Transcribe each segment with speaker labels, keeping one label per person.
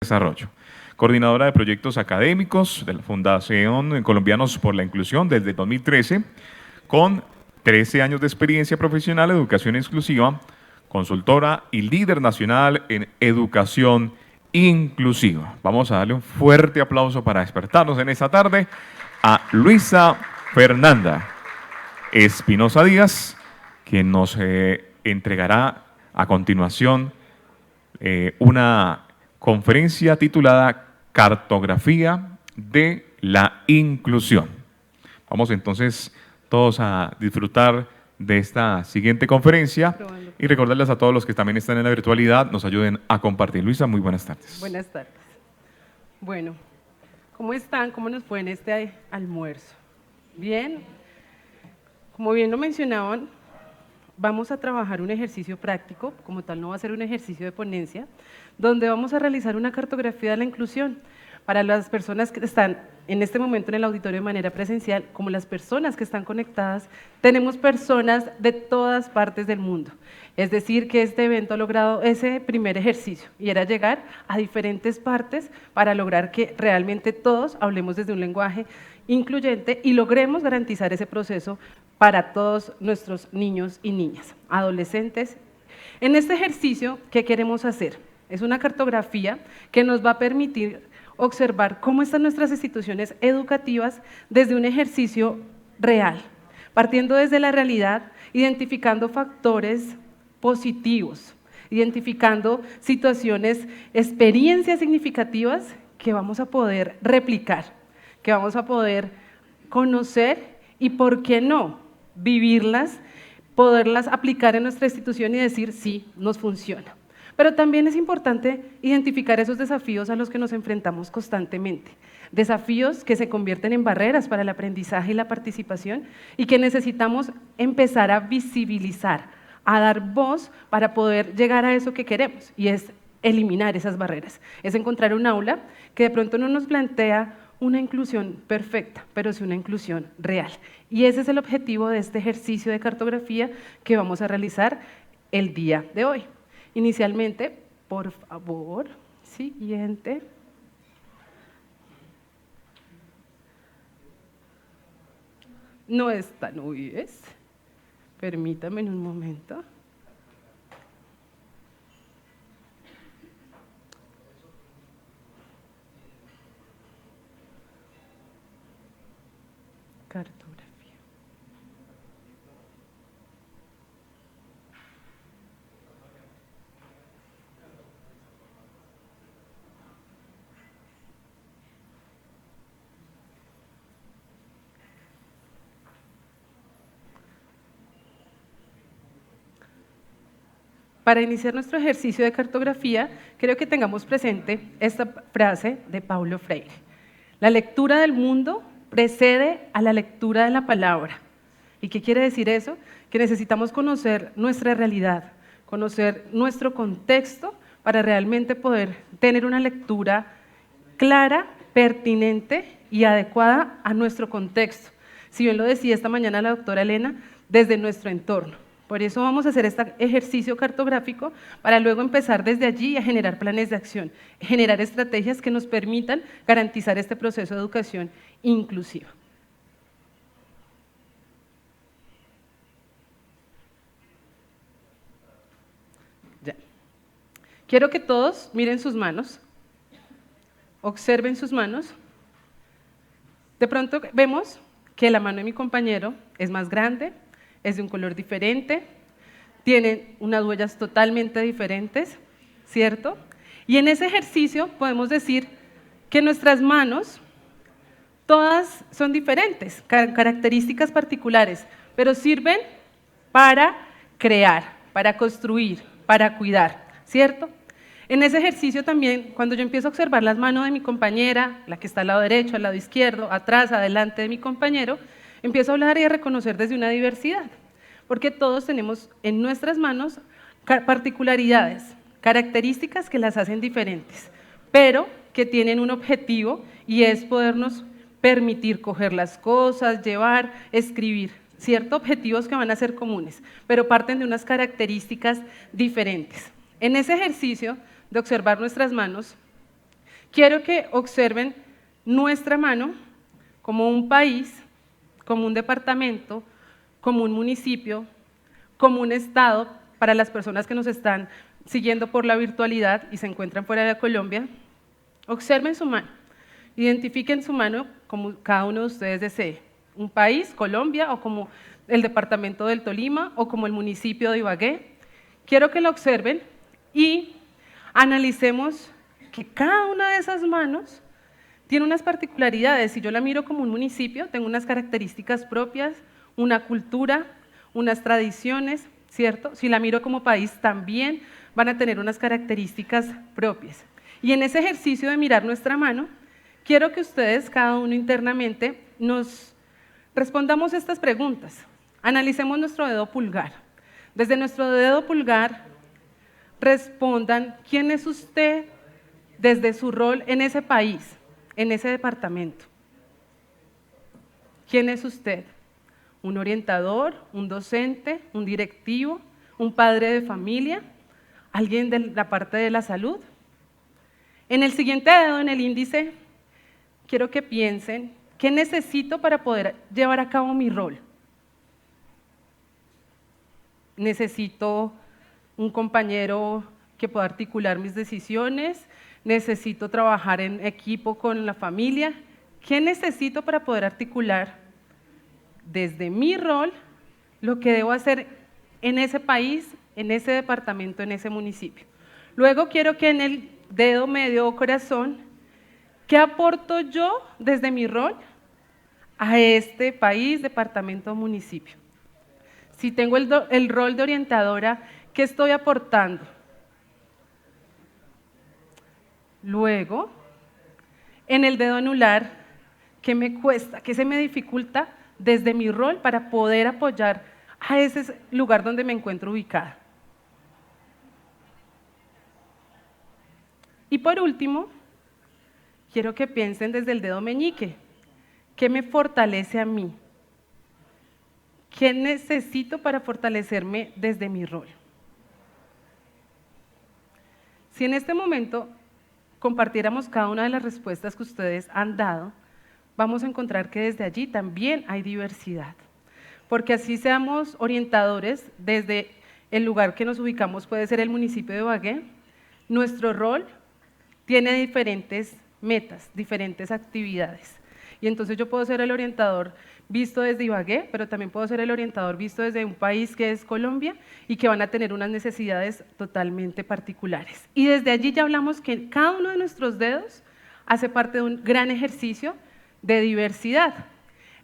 Speaker 1: Desarrollo, coordinadora de proyectos académicos de la Fundación Colombianos por la Inclusión desde 2013, con 13 años de experiencia profesional en educación inclusiva, consultora y líder nacional en educación inclusiva. Vamos a darle un fuerte aplauso para despertarnos en esta tarde a Luisa Fernanda Espinosa Díaz, quien nos entregará a continuación una conferencia titulada Cartografía de la Inclusión. Vamos entonces todos a disfrutar de esta siguiente conferencia y recordarles a todos los que también están en la virtualidad, nos ayuden a compartir. Luisa, muy buenas tardes.
Speaker 2: Buenas tardes. Bueno, ¿cómo están? ¿Cómo nos fue en este almuerzo? ¿Bien? Como bien lo mencionaban, vamos a trabajar un ejercicio práctico, como tal no va a ser un ejercicio de ponencia, donde vamos a realizar una cartografía de la inclusión para las personas que están en este momento en el auditorio de manera presencial, como las personas que están conectadas. Tenemos personas de todas partes del mundo, es decir, que este evento ha logrado ese primer ejercicio y era llegar a diferentes partes para lograr que realmente todos hablemos desde un lenguaje incluyente y logremos garantizar ese proceso para todos nuestros niños y niñas, adolescentes. En este ejercicio, ¿qué queremos hacer? Es una cartografía que nos va a permitir observar cómo están nuestras instituciones educativas desde un ejercicio real, partiendo desde la realidad, identificando factores positivos, identificando situaciones, experiencias significativas que vamos a poder replicar, que vamos a poder conocer y, ¿por qué no?, vivirlas, poderlas aplicar en nuestra institución y decir, sí, nos funciona. Pero también es importante identificar esos desafíos a los que nos enfrentamos constantemente, desafíos que se convierten en barreras para el aprendizaje y la participación y que necesitamos empezar a visibilizar, a dar voz para poder llegar a eso que queremos, y es eliminar esas barreras, es encontrar un aula que de pronto no nos plantea una inclusión perfecta, pero sí una inclusión real. Y ese es el objetivo de este ejercicio de cartografía que vamos a realizar el día de hoy. Inicialmente, por favor, siguiente. No está nubes. Permítame en un momento. Cartografía. Para iniciar nuestro ejercicio de cartografía, creo que tengamos presente esta frase de Paulo Freire. La lectura del mundo precede a la lectura de la palabra. ¿Y qué quiere decir eso? Que necesitamos conocer nuestra realidad, conocer nuestro contexto para realmente poder tener una lectura clara, pertinente y adecuada a nuestro contexto. Si bien lo decía esta mañana la doctora Elena, desde nuestro entorno. Por eso vamos a hacer este ejercicio cartográfico para luego empezar desde allí a generar planes de acción, generar estrategias que nos permitan garantizar este proceso de educación inclusiva. Ya. Quiero que todos miren sus manos, observen sus manos. De pronto vemos que la mano de mi compañero es más grande, es de un color diferente, tienen unas huellas totalmente diferentes, ¿cierto? Y en ese ejercicio podemos decir que nuestras manos, todas son diferentes, características particulares, pero sirven para crear, para construir, para cuidar, ¿cierto? En ese ejercicio también, cuando yo empiezo a observar las manos de mi compañera, la que está al lado derecho, al lado izquierdo, atrás, adelante de mi compañero, empiezo a hablar y a reconocer desde una diversidad, porque todos tenemos en nuestras manos particularidades, características que las hacen diferentes, pero que tienen un objetivo y es podernos permitir coger las cosas, llevar, escribir, ciertos objetivos que van a ser comunes, pero parten de unas características diferentes. En ese ejercicio de observar nuestras manos, Quiero que observen nuestra mano como un país, como un departamento, como un municipio, como un estado, para las personas que nos están siguiendo por la virtualidad y se encuentran fuera de Colombia. Observen su mano, identifiquen su mano como cada uno de ustedes desee, un país, Colombia, o como el departamento del Tolima, o como el municipio de Ibagué. Quiero que lo observen y analicemos que cada una de esas manos tiene unas particularidades. Si yo la miro como un municipio, tengo unas características propias, una cultura, unas tradiciones, ¿cierto? Si la miro como país, también van a tener unas características propias. Y en ese ejercicio de mirar nuestra mano, quiero que ustedes, cada uno internamente, nos respondamos estas preguntas. Analicemos nuestro dedo pulgar. Desde nuestro dedo pulgar, respondan quién es usted desde su rol en ese país, en ese departamento. ¿Quién es usted? ¿Un orientador, un docente, un directivo, un padre de familia, alguien de la parte de la salud? En el siguiente dedo, en el índice, quiero que piensen qué necesito para poder llevar a cabo mi rol. Necesito un compañero que pueda articular mis decisiones, necesito trabajar en equipo con la familia. ¿Qué necesito para poder articular desde mi rol lo que debo hacer en ese país, en ese departamento, en ese municipio? Luego quiero que en el dedo medio o corazón, ¿qué aporto yo desde mi rol a este país, departamento o municipio? Si tengo el rol de orientadora, ¿qué estoy aportando? Luego, en el dedo anular, ¿qué me cuesta? ¿Qué se me dificulta desde mi rol para poder apoyar a ese lugar donde me encuentro ubicada? Y por último, quiero que piensen desde el dedo meñique. ¿Qué me fortalece a mí? ¿Qué necesito para fortalecerme desde mi rol? Si en este momento compartiéramos cada una de las respuestas que ustedes han dado, vamos a encontrar que desde allí también hay diversidad. Porque así seamos orientadores, desde el lugar que nos ubicamos puede ser el municipio de Ibagué, nuestro rol tiene diferentes metas, diferentes actividades. Y entonces yo puedo ser el orientador visto desde Ibagué, pero también puedo ser el orientador visto desde un país que es Colombia y que van a tener unas necesidades totalmente particulares. Y desde allí ya hablamos que cada uno de nuestros dedos hace parte de un gran ejercicio de diversidad.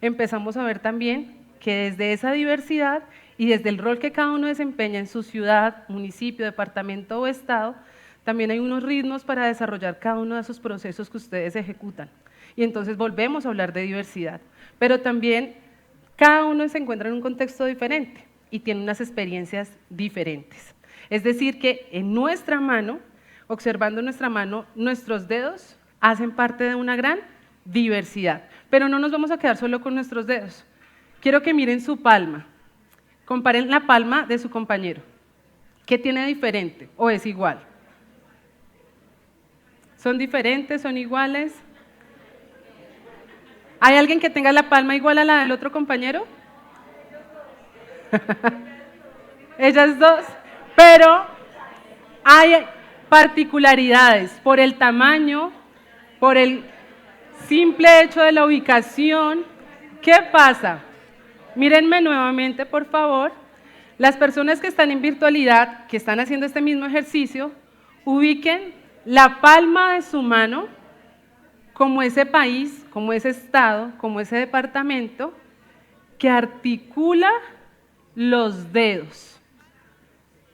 Speaker 2: Empezamos a ver también que desde esa diversidad y desde el rol que cada uno desempeña en su ciudad, municipio, departamento o estado, también hay unos ritmos para desarrollar cada uno de esos procesos que ustedes ejecutan. Y entonces volvemos a hablar de diversidad. Pero también cada uno se encuentra en un contexto diferente y tiene unas experiencias diferentes. Es decir, que en nuestra mano, observando nuestra mano, nuestros dedos hacen parte de una gran diversidad. Pero no nos vamos a quedar solo con nuestros dedos. Quiero que miren su palma. Comparen la palma de su compañero. ¿Qué tiene diferente o es igual? ¿Son diferentes? ¿Son iguales? ¿Hay alguien que tenga la palma igual a la del otro compañero? Ellas dos, pero hay particularidades por el tamaño, por el simple hecho de la ubicación. ¿Qué pasa? Mírenme nuevamente, por favor. Las personas que están en virtualidad, que están haciendo este mismo ejercicio, ubiquen la palma de su mano como ese país, como ese estado, como ese departamento que articula los dedos.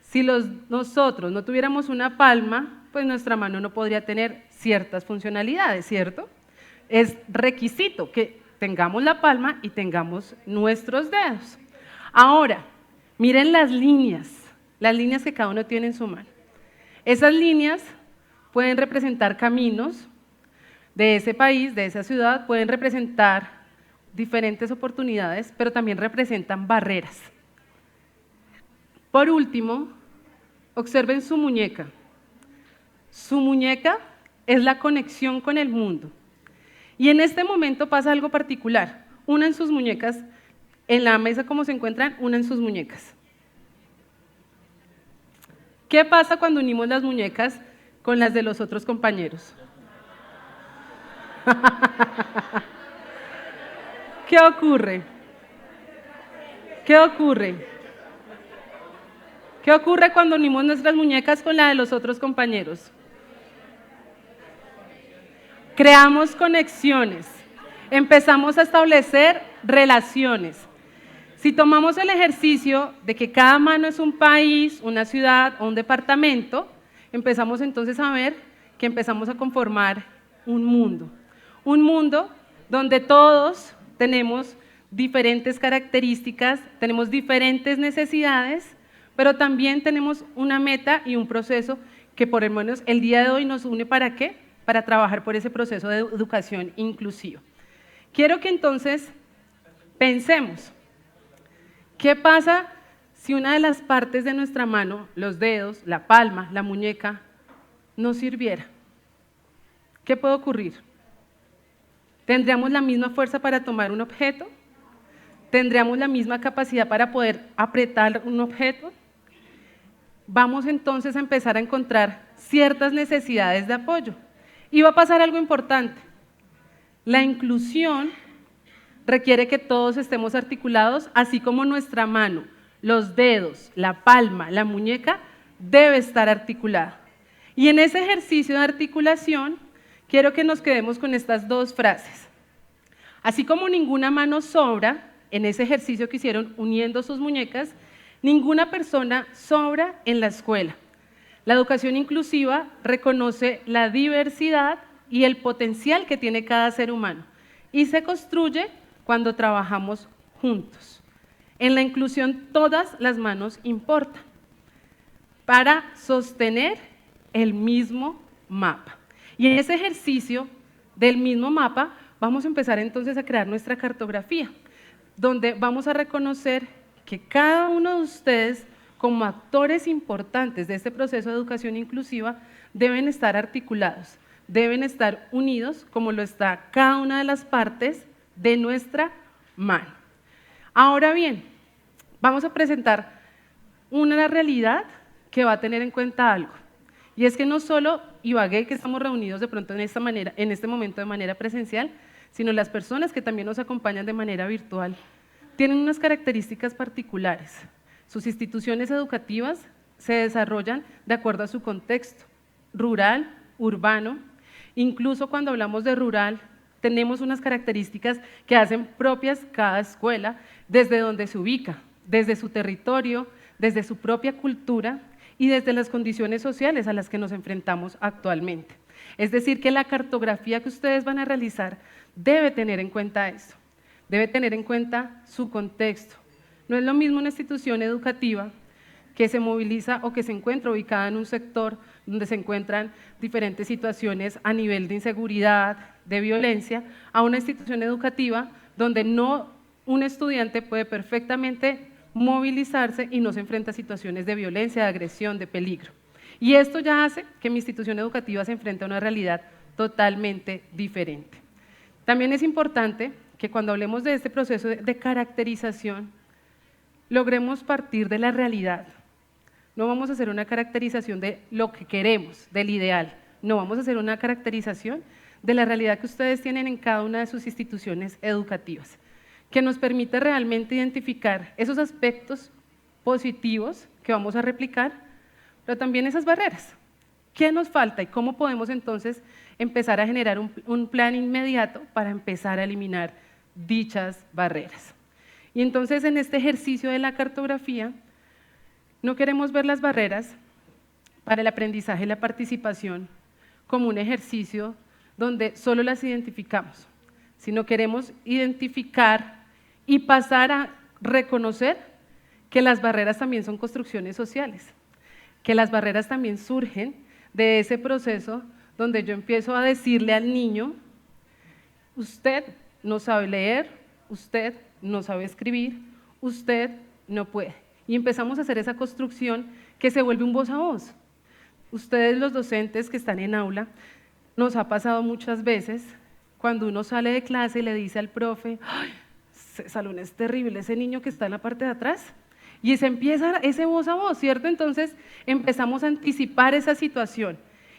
Speaker 2: Si nosotros no tuviéramos una palma, pues nuestra mano no podría tener ciertas funcionalidades, ¿cierto? Es requisito que tengamos la palma y tengamos nuestros dedos. Ahora, miren las líneas que cada uno tiene en su mano. Esas líneas pueden representar caminos de ese país, de esa ciudad, pueden representar diferentes oportunidades, pero también representan barreras. Por último, observen su muñeca. Su muñeca es la conexión con el mundo. Y en este momento pasa algo particular. Unan sus muñecas, en la mesa como se encuentran, unan sus muñecas. ¿Qué pasa cuando unimos las muñecas con las de los otros compañeros? ¿Qué ocurre? ¿Qué ocurre? ¿Qué ocurre cuando unimos nuestras muñecas con la de los otros compañeros? Creamos conexiones, empezamos a establecer relaciones. Si tomamos el ejercicio de que cada mano es un país, una ciudad o un departamento, empezamos entonces a ver que empezamos a conformar un mundo donde todos tenemos diferentes características, tenemos diferentes necesidades, pero también tenemos una meta y un proceso que por lo menos el día de hoy nos une. ¿Para qué? Para trabajar por ese proceso de educación inclusiva. Quiero que entonces pensemos, ¿qué pasa si una de las partes de nuestra mano, los dedos, la palma, la muñeca, no sirviera? ¿Qué puede ocurrir? ¿Tendríamos la misma fuerza para tomar un objeto? ¿Tendríamos la misma capacidad para poder apretar un objeto? Vamos entonces a empezar a encontrar ciertas necesidades de apoyo. Y va a pasar algo importante. La inclusión requiere que todos estemos articulados, así como nuestra mano, los dedos, la palma, la muñeca, debe estar articulada. Y en ese ejercicio de articulación, quiero que nos quedemos con estas dos frases. Así como ninguna mano sobra, en ese ejercicio que hicieron uniendo sus muñecas, ninguna persona sobra en la escuela. La educación inclusiva reconoce la diversidad y el potencial que tiene cada ser humano y se construye cuando trabajamos juntos. En la inclusión todas las manos importan para sostener el mismo mapa. Y en ese ejercicio del mismo mapa vamos a empezar entonces a crear nuestra cartografía, donde vamos a reconocer que cada uno de ustedes, como actores importantes de este proceso de educación inclusiva, deben estar articulados, deben estar unidos como lo está cada una de las partes de nuestra mano. Ahora bien, vamos a presentar una realidad que va a tener en cuenta algo, y es que no solo Ibagué, que estamos reunidos de pronto en este momento de manera presencial, sino las personas que también nos acompañan de manera virtual, tienen unas características particulares. Sus instituciones educativas se desarrollan de acuerdo a su contexto, rural, urbano. Incluso cuando hablamos de rural, tenemos unas características que hacen propias cada escuela, desde donde se ubica, desde su territorio, desde su propia cultura y desde las condiciones sociales a las que nos enfrentamos actualmente. Es decir, que la cartografía que ustedes van a realizar debe tener en cuenta esto, debe tener en cuenta su contexto. No es lo mismo una institución educativa que se moviliza o que se encuentra ubicada en un sector donde se encuentran diferentes situaciones a nivel de inseguridad, de violencia, a una institución educativa donde un estudiante puede perfectamente movilizarse y no se enfrenta a situaciones de violencia, de agresión, de peligro. Y esto ya hace que mi institución educativa se enfrente a una realidad totalmente diferente. También es importante que cuando hablemos de este proceso de caracterización, logremos partir de la realidad. No vamos a hacer una caracterización de lo que queremos, del ideal. No, vamos a hacer una caracterización de la realidad que ustedes tienen en cada una de sus instituciones educativas, que nos permite realmente identificar esos aspectos positivos que vamos a replicar, pero también esas barreras. ¿Qué nos falta y cómo podemos entonces empezar a generar un plan inmediato para empezar a eliminar dichas barreras? Y entonces en este ejercicio de la cartografía, no queremos ver las barreras para el aprendizaje y la participación como un ejercicio donde solo las identificamos, sino queremos identificar y pasar a reconocer que las barreras también son construcciones sociales, que las barreras también surgen de ese proceso donde yo empiezo a decirle al niño, usted no sabe leer, usted no sabe escribir, usted no puede. Y empezamos a hacer esa construcción que se vuelve un voz a voz. Ustedes los docentes que están en aula nos ha pasado muchas veces cuando uno sale de clase y le dice al profe, ¡ay, ese salón es terrible, ese niño que está en la parte de atrás! Y se empieza ese voz a voz, ¿cierto? Entonces empezamos a anticipar esa situación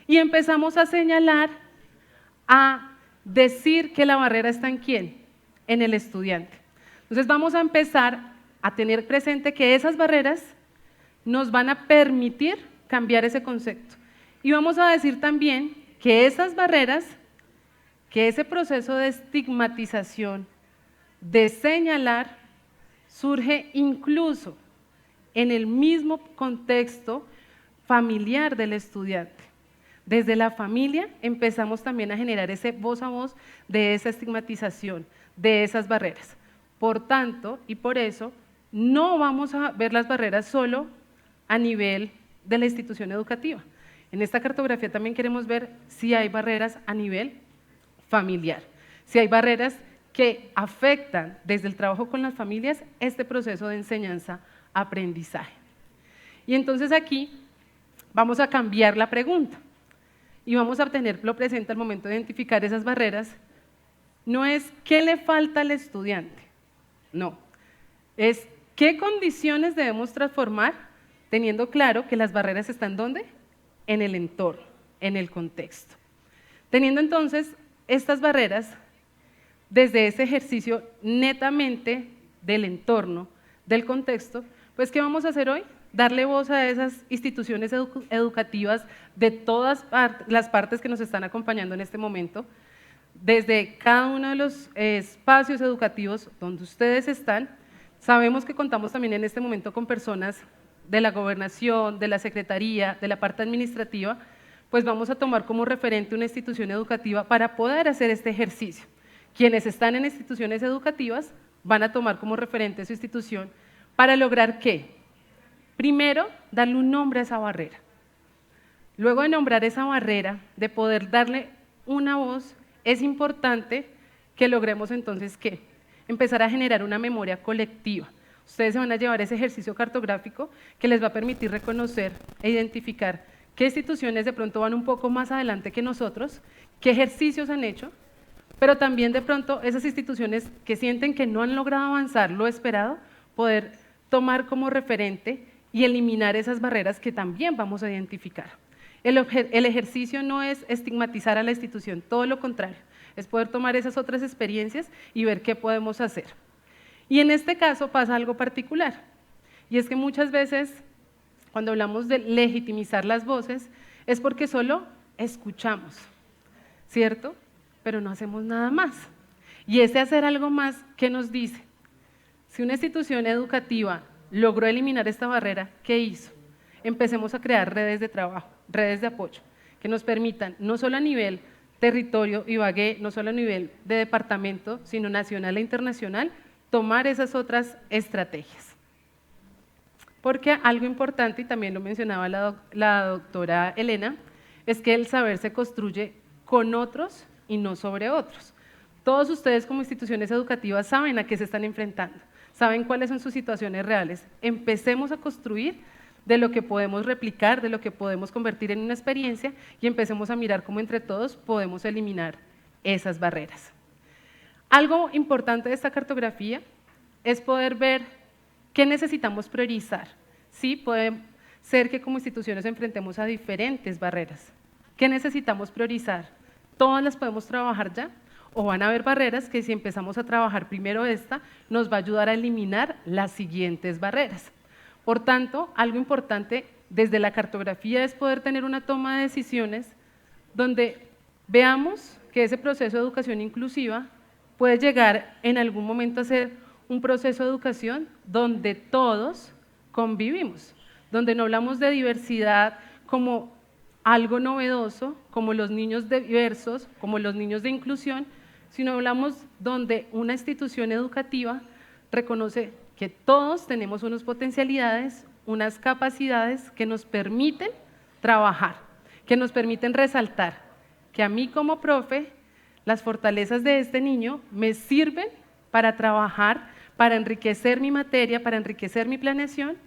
Speaker 2: y empezamos a señalar, a decir que la barrera está en ¿quién? En el estudiante. Entonces vamos a empezar a tener presente que esas barreras nos van a permitir cambiar ese concepto. Y vamos a decir también que esas barreras, que ese proceso de estigmatización, de señalar, surge incluso en el mismo contexto familiar del estudiante. Desde la familia empezamos también a generar ese voz a voz de esa estigmatización, de esas barreras. Por tanto, y por eso, no vamos a ver las barreras solo a nivel de la institución educativa. En esta cartografía también queremos ver si hay barreras a nivel familiar, si hay barreras que afectan desde el trabajo con las familias este proceso de enseñanza-aprendizaje. Y entonces aquí vamos a cambiar la pregunta y vamos a tenerlo presente al momento de identificar esas barreras. No es qué le falta al estudiante, no, es qué condiciones debemos transformar teniendo claro que las barreras están ¿dónde? En el entorno, en el contexto. Teniendo entonces estas barreras desde ese ejercicio netamente del entorno, del contexto, pues ¿qué vamos a hacer hoy? Darle voz a esas instituciones educativas de todas las partes que nos están acompañando en este momento, desde cada uno de los espacios educativos donde ustedes están. Sabemos que contamos también en este momento con personas de la gobernación, de la secretaría, de la parte administrativa, pues vamos a tomar como referente una institución educativa para poder hacer este ejercicio. Quienes están en instituciones educativas van a tomar como referente su institución para lograr ¿qué? Primero, darle un nombre a esa barrera. Luego de nombrar esa barrera, de poder darle una voz, es importante que logremos entonces ¿qué? Empezar a generar una memoria colectiva. Ustedes se van a llevar ese ejercicio cartográfico que les va a permitir reconocer e identificar qué instituciones de pronto van un poco más adelante que nosotros, qué ejercicios han hecho, pero también de pronto esas instituciones que sienten que no han logrado avanzar lo esperado, poder tomar como referente y eliminar esas barreras que también vamos a identificar. El ejercicio no es estigmatizar a la institución, todo lo contrario, es poder tomar esas otras experiencias y ver qué podemos hacer. Y en este caso pasa algo particular, y es que muchas veces cuando hablamos de legitimizar las voces es porque solo escuchamos, ¿cierto? Pero no hacemos nada más. Y ese hacer algo más, ¿qué nos dice? Si una institución educativa logró eliminar esta barrera, ¿qué hizo? Empecemos a crear redes de trabajo, redes de apoyo, que nos permitan, no solo a nivel territorio Ibagué, no solo a nivel de departamento, sino nacional e internacional, tomar esas otras estrategias. Porque algo importante, y también lo mencionaba la doctora Elena, es que el saber se construye con otros y no sobre otros. Todos ustedes como instituciones educativas saben a qué se están enfrentando, saben cuáles son sus situaciones reales. Empecemos a construir de lo que podemos replicar, de lo que podemos convertir en una experiencia y empecemos a mirar cómo entre todos podemos eliminar esas barreras. Algo importante de esta cartografía es poder ver qué necesitamos priorizar. Sí, puede ser que como instituciones enfrentemos a diferentes barreras. ¿Qué necesitamos priorizar? ¿Todas las podemos trabajar ya? ¿O van a haber barreras que si empezamos a trabajar primero esta, nos va a ayudar a eliminar las siguientes barreras? Por tanto, algo importante desde la cartografía es poder tener una toma de decisiones donde veamos que ese proceso de educación inclusiva puede llegar en algún momento a ser un proceso de educación donde todos convivimos, donde no hablamos de diversidad como algo novedoso, como los niños diversos, como los niños de inclusión, sino hablamos donde una institución educativa reconoce que todos tenemos unas potencialidades, unas capacidades que nos permiten trabajar, que nos permiten resaltar que a mí como profe, las fortalezas de este niño me sirven para trabajar, para enriquecer mi materia, para enriquecer mi planeación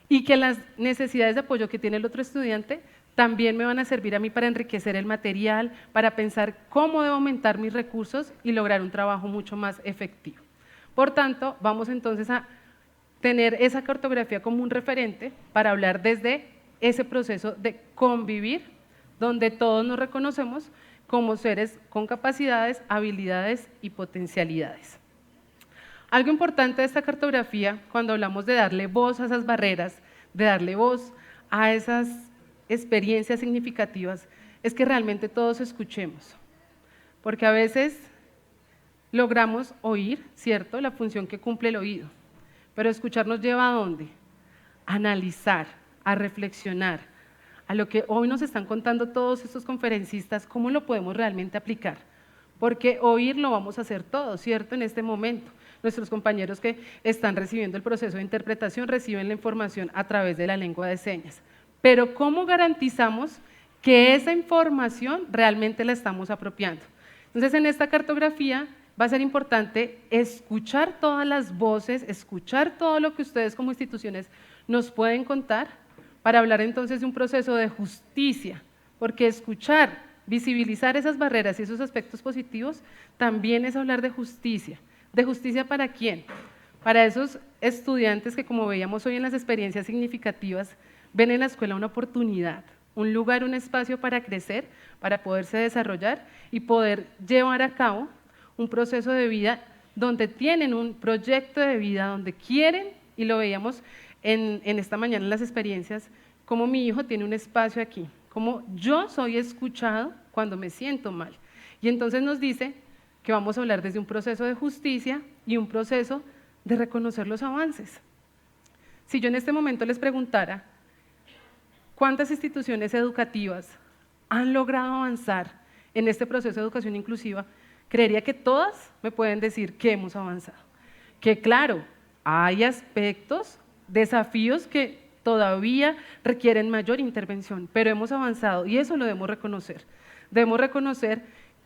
Speaker 2: y que las necesidades de apoyo que tiene el otro estudiante también me van a servir a mí para enriquecer el material, para pensar cómo debo aumentar mis recursos y lograr un trabajo mucho más efectivo. Por tanto, vamos entonces a tener esa cartografía como un referente para hablar desde ese proceso de convivir, donde todos nos reconocemos como seres con capacidades, habilidades y potencialidades. Algo importante de esta cartografía, cuando hablamos de darle voz a esas barreras, de darle voz a esas experiencias significativas, es que realmente todos escuchemos, porque a veces logramos oír, ¿cierto?, la función que cumple el oído, pero escuchar nos lleva ¿a dónde? A analizar, a reflexionar, a lo que hoy nos están contando todos estos conferencistas, cómo lo podemos realmente aplicar, porque oír lo vamos a hacer todos, ¿cierto?, en este momento. Nuestros compañeros que están recibiendo el proceso de interpretación reciben la información a través de la lengua de señas. Pero ¿cómo garantizamos que esa información realmente la estamos apropiando? Entonces, en esta cartografía va a ser importante escuchar todas las voces, escuchar todo lo que ustedes como instituciones nos pueden contar para hablar entonces de un proceso de justicia, porque escuchar, visibilizar esas barreras y esos aspectos positivos también es hablar de justicia. ¿De justicia para quién? Para esos estudiantes que, como veíamos hoy en las experiencias significativas, ven en la escuela una oportunidad, un lugar, un espacio para crecer, para poderse desarrollar y poder llevar a cabo un proceso de vida donde tienen un proyecto de vida, donde quieren, y lo veíamos en esta mañana en las experiencias, como mi hijo tiene un espacio aquí, como yo soy escuchado cuando me siento mal. Y entonces nos dice que vamos a hablar desde un proceso de justicia y un proceso de reconocer los avances. Si yo en este momento les preguntara, ¿cuántas instituciones educativas han logrado avanzar en este proceso de educación inclusiva? Creería que todas me pueden decir que hemos avanzado. Que claro, hay aspectos, desafíos que todavía requieren mayor intervención, pero hemos avanzado y eso lo debemos reconocer. Debemos reconocer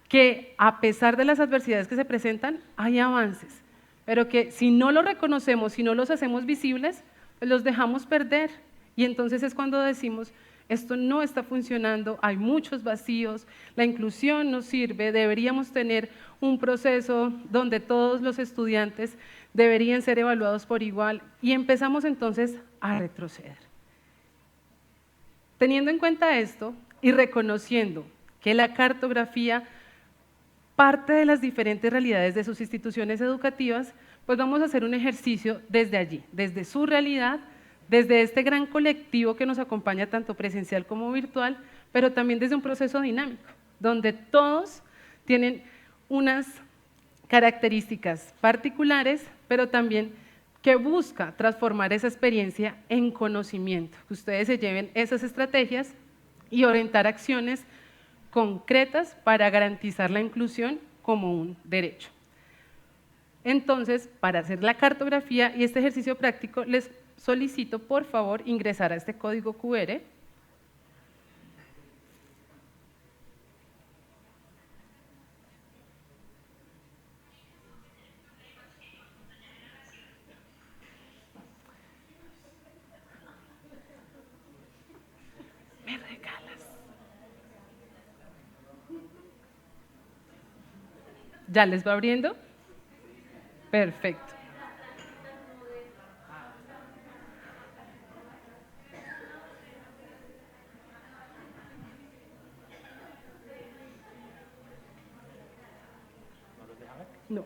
Speaker 2: que a pesar de las adversidades que se presentan, hay avances, pero que si no los reconocemos, si no los hacemos visibles, pues los dejamos perder. Y entonces es cuando decimos, esto no está funcionando, hay muchos vacíos, la inclusión no sirve, deberíamos tener un proceso donde todos los estudiantes deberían ser evaluados por igual y empezamos entonces a retroceder. Teniendo en cuenta esto y reconociendo que la cartografía parte de las diferentes realidades de sus instituciones educativas, pues vamos a hacer un ejercicio desde allí, desde su realidad, desde este gran colectivo que nos acompaña tanto presencial como virtual, pero también desde un proceso dinámico, donde todos tienen unas características particulares, pero también que busca transformar esa experiencia en conocimiento, que ustedes se lleven esas estrategias y orientar acciones concretas para garantizar la inclusión como un derecho. Entonces, para hacer la cartografía y este ejercicio práctico, les solicito por favor ingresar a este código QR. Me regalas. ¿Ya les va abriendo? Perfecto. No.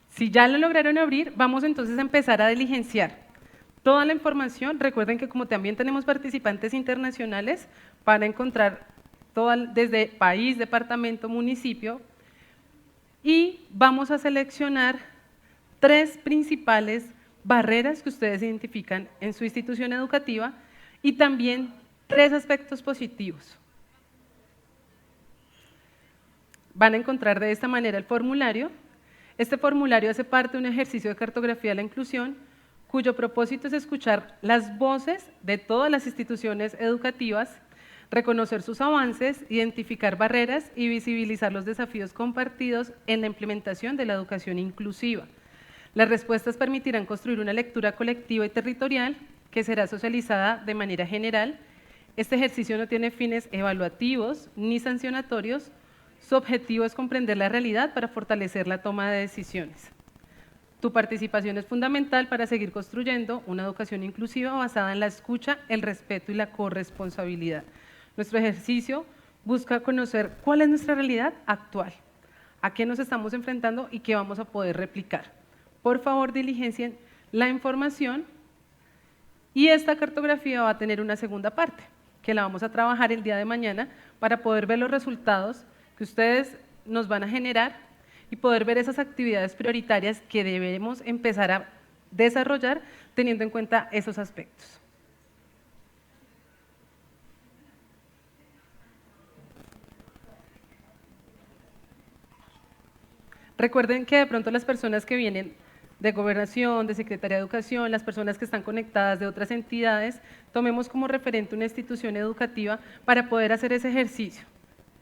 Speaker 2: Si ya lo lograron abrir, vamos entonces a empezar a diligenciar toda la información. Recuerden que como también tenemos participantes internacionales, van a encontrar desde país, departamento, municipio, y vamos a seleccionar 3 principales barreras que ustedes identifican en su institución educativa y también 3 aspectos positivos. Van a encontrar de esta manera el formulario. Este formulario hace parte de un ejercicio de cartografía de la inclusión, cuyo propósito es escuchar las voces de todas las instituciones educativas, reconocer sus avances, identificar barreras y visibilizar los desafíos compartidos en la implementación de la educación inclusiva. Las respuestas permitirán construir una lectura colectiva y territorial que será socializada de manera general. Este ejercicio no tiene fines evaluativos ni sancionatorios. Su objetivo es comprender la realidad para fortalecer la toma de decisiones. Tu participación es fundamental para seguir construyendo una educación inclusiva basada en la escucha, el respeto y la corresponsabilidad. Nuestro ejercicio busca conocer cuál es nuestra realidad actual, a qué nos estamos enfrentando y qué vamos a poder replicar. Por favor, diligencien la información y esta cartografía va a tener una segunda parte, que la vamos a trabajar el día de mañana para poder ver los resultados que ustedes nos van a generar y poder ver esas actividades prioritarias que debemos empezar a desarrollar teniendo en cuenta esos aspectos. Recuerden que de pronto las personas que vienen de Gobernación, de Secretaría de Educación, las personas que están conectadas de otras entidades, tomemos como referente una institución educativa para poder hacer ese ejercicio.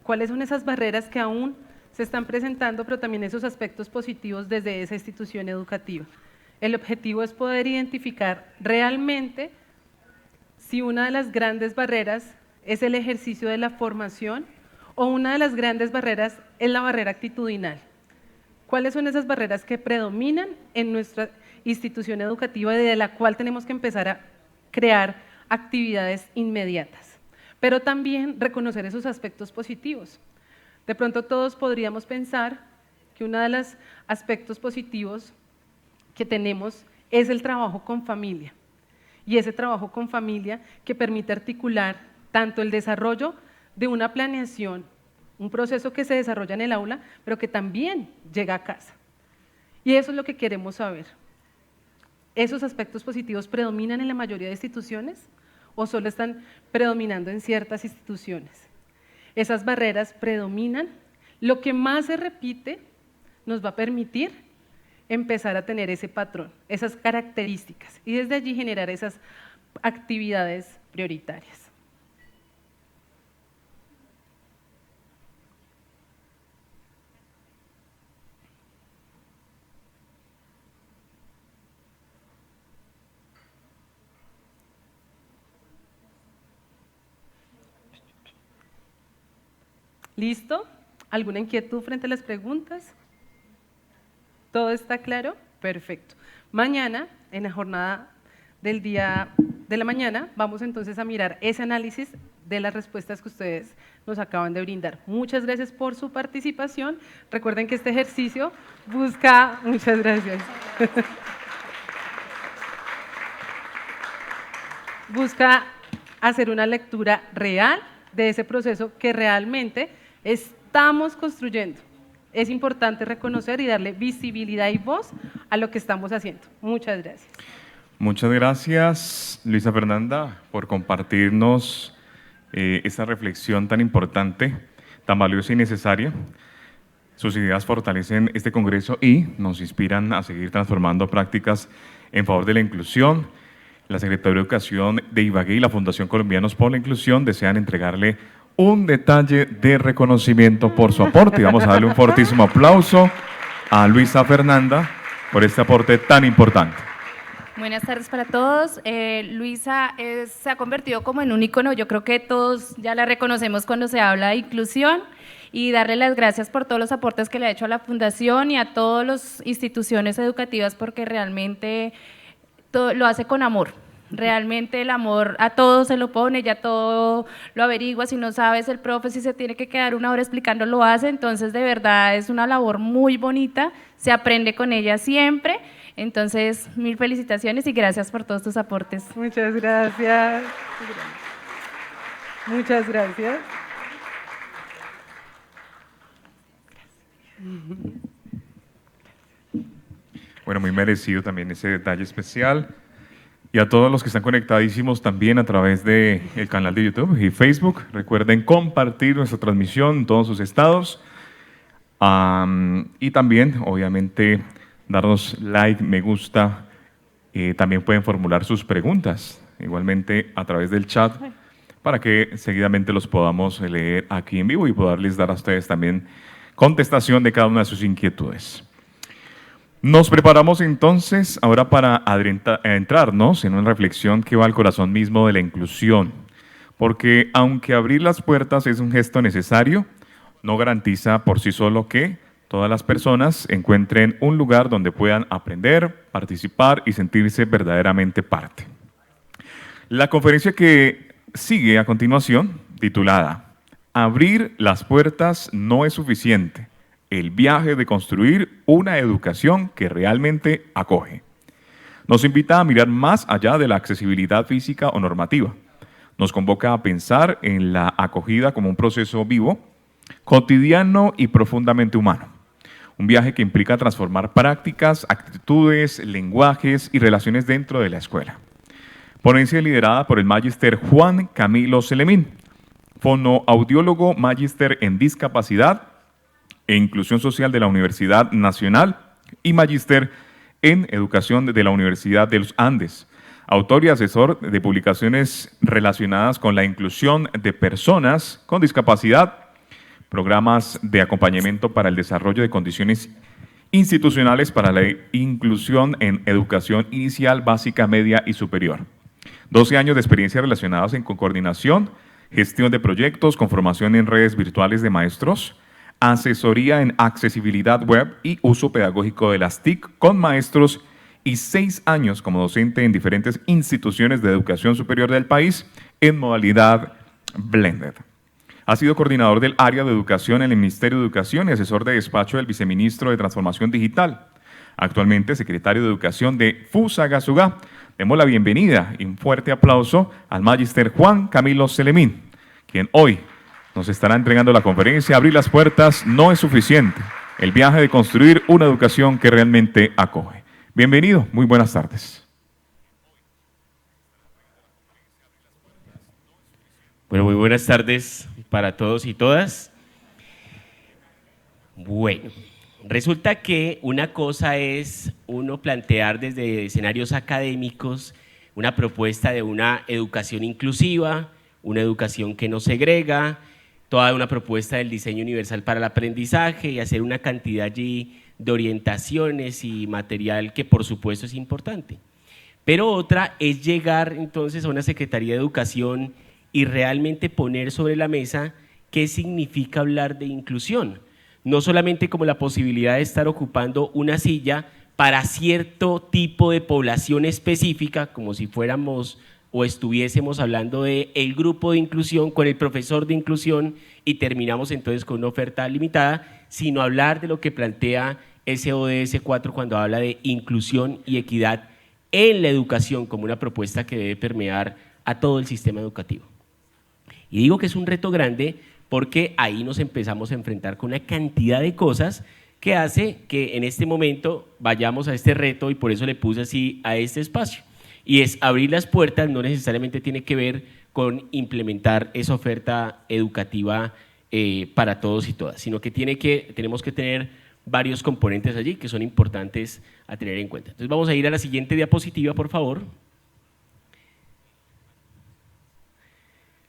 Speaker 2: ¿Cuáles son esas barreras que aún se están presentando, pero también esos aspectos positivos desde esa institución educativa? El objetivo es poder identificar realmente si una de las grandes barreras es el ejercicio de la formación o una de las grandes barreras es la barrera actitudinal. ¿Cuáles son esas barreras que predominan en nuestra institución educativa y de la cual tenemos que empezar a crear actividades inmediatas? Pero también reconocer esos aspectos positivos. De pronto todos podríamos pensar que uno de los aspectos positivos que tenemos es el trabajo con familia. Y ese trabajo con familia que permite articular tanto el desarrollo de una planeación, un proceso que se desarrolla en el aula, pero que también llega a casa. Y eso es lo que queremos saber. ¿Esos aspectos positivos predominan en la mayoría de instituciones o solo están predominando en ciertas instituciones? Esas barreras predominan. Lo que más se repite nos va a permitir empezar a tener ese patrón, esas características, y desde allí generar esas actividades prioritarias. ¿Listo? ¿Alguna inquietud frente a las preguntas? ¿Todo está claro? Perfecto. Mañana, en la jornada del día de la mañana, vamos entonces a mirar ese análisis de las respuestas que ustedes nos acaban de brindar. Muchas gracias por su participación. Recuerden que este ejercicio busca… Muchas gracias. Busca hacer una lectura real de ese proceso que realmente estamos construyendo. Es importante reconocer y darle visibilidad y voz a lo que estamos haciendo. Muchas gracias.
Speaker 1: Muchas gracias, Luisa Fernanda, por compartirnos esta reflexión tan importante, tan valiosa y necesaria. Sus ideas fortalecen este congreso y nos inspiran a seguir transformando prácticas en favor de la inclusión. La Secretaría de Educación de Ibagué y la Fundación Colombianos por la Inclusión desean entregarle un detalle de reconocimiento por su aporte. Y vamos a darle un fortísimo aplauso a Luisa Fernanda por este aporte tan importante.
Speaker 3: Buenas tardes para todos. Luisa se ha convertido como en un ícono. Yo creo que todos ya la reconocemos cuando se habla de inclusión, y darle las gracias por todos los aportes que le ha hecho a la Fundación y a todas las instituciones educativas, porque realmente lo hace con amor. Realmente el amor a todo se lo pone, ya todo lo averigua. Si no sabes el profe, si se tiene que quedar una hora explicando, lo hace. Entonces, de verdad, es una labor muy bonita, se aprende con ella siempre. Entonces, mil felicitaciones y gracias por todos tus aportes.
Speaker 2: Muchas gracias. Muchas gracias.
Speaker 1: Bueno, muy merecido también ese detalle especial. Y a todos los que están conectadísimos también a través del canal de YouTube y Facebook, recuerden compartir nuestra transmisión en todos sus estados. Y también, obviamente, darnos like, me gusta También pueden formular sus preguntas, igualmente a través del chat, para que seguidamente los podamos leer aquí en vivo y poderles dar a ustedes también contestación de cada una de sus inquietudes. Nos preparamos entonces ahora para adentrarnos en una reflexión que va al corazón mismo de la inclusión, porque aunque abrir las puertas es un gesto necesario, no garantiza por sí solo que todas las personas encuentren un lugar donde puedan aprender, participar y sentirse verdaderamente parte. La conferencia que sigue a continuación, titulada Abrir las puertas no es suficiente. El viaje de construir una educación que realmente acoge. Nos invita a mirar más allá de la accesibilidad física o normativa. Nos convoca a pensar en la acogida como un proceso vivo, cotidiano y profundamente humano. Un viaje que implica transformar prácticas, actitudes, lenguajes y relaciones dentro de la escuela. Ponencia liderada por el magíster Juan Camilo Selemín, fonoaudiólogo magíster en discapacidad e inclusión social de la Universidad Nacional y magíster en educación de la Universidad de los Andes, autor y asesor de publicaciones relacionadas con la inclusión de personas con discapacidad, programas de acompañamiento para el desarrollo de condiciones institucionales para la inclusión en educación inicial, básica, media y superior. 12 años de experiencia relacionados con coordinación, gestión de proyectos, conformación en redes virtuales de maestros, asesoría en accesibilidad web y uso pedagógico de las TIC con maestros y 6 años como docente en diferentes instituciones de educación superior del país en modalidad blended. Ha sido coordinador del área de educación en el Ministerio de Educación y asesor de despacho del viceministro de Transformación Digital. Actualmente secretario de Educación de Fusagasugá. Demos la bienvenida y un fuerte aplauso al magíster Juan Camilo Selemín, quien hoy nos estará entregando la conferencia Abrir las puertas no es suficiente. El viaje de construir una educación que realmente acoge. Bienvenido, muy buenas tardes.
Speaker 4: Bueno, muy buenas tardes para todos y todas. Bueno, resulta que una cosa es uno plantear desde escenarios académicos una propuesta de una educación inclusiva, una educación que no segrega, toda una propuesta del diseño universal para el aprendizaje y hacer una cantidad allí de orientaciones y material que por supuesto es importante. Pero otra es llegar entonces a una Secretaría de Educación y realmente poner sobre la mesa qué significa hablar de inclusión. No solamente como la posibilidad de estar ocupando una silla para cierto tipo de población específica, como si fuéramos o estuviésemos hablando de el grupo de inclusión con el profesor de inclusión y terminamos entonces con una oferta limitada, sino hablar de lo que plantea ese ODS 4 cuando habla de inclusión y equidad en la educación como una propuesta que debe permear a todo el sistema educativo. Y digo que es un reto grande porque ahí nos empezamos a enfrentar con una cantidad de cosas que hace que en este momento vayamos a este reto y por eso le puse así a este espacio. Y es abrir las puertas, no necesariamente tiene que ver con implementar esa oferta educativa para todos y todas, sino que tenemos que tener varios componentes allí que son importantes a tener en cuenta. Entonces vamos a ir a la siguiente diapositiva, por favor.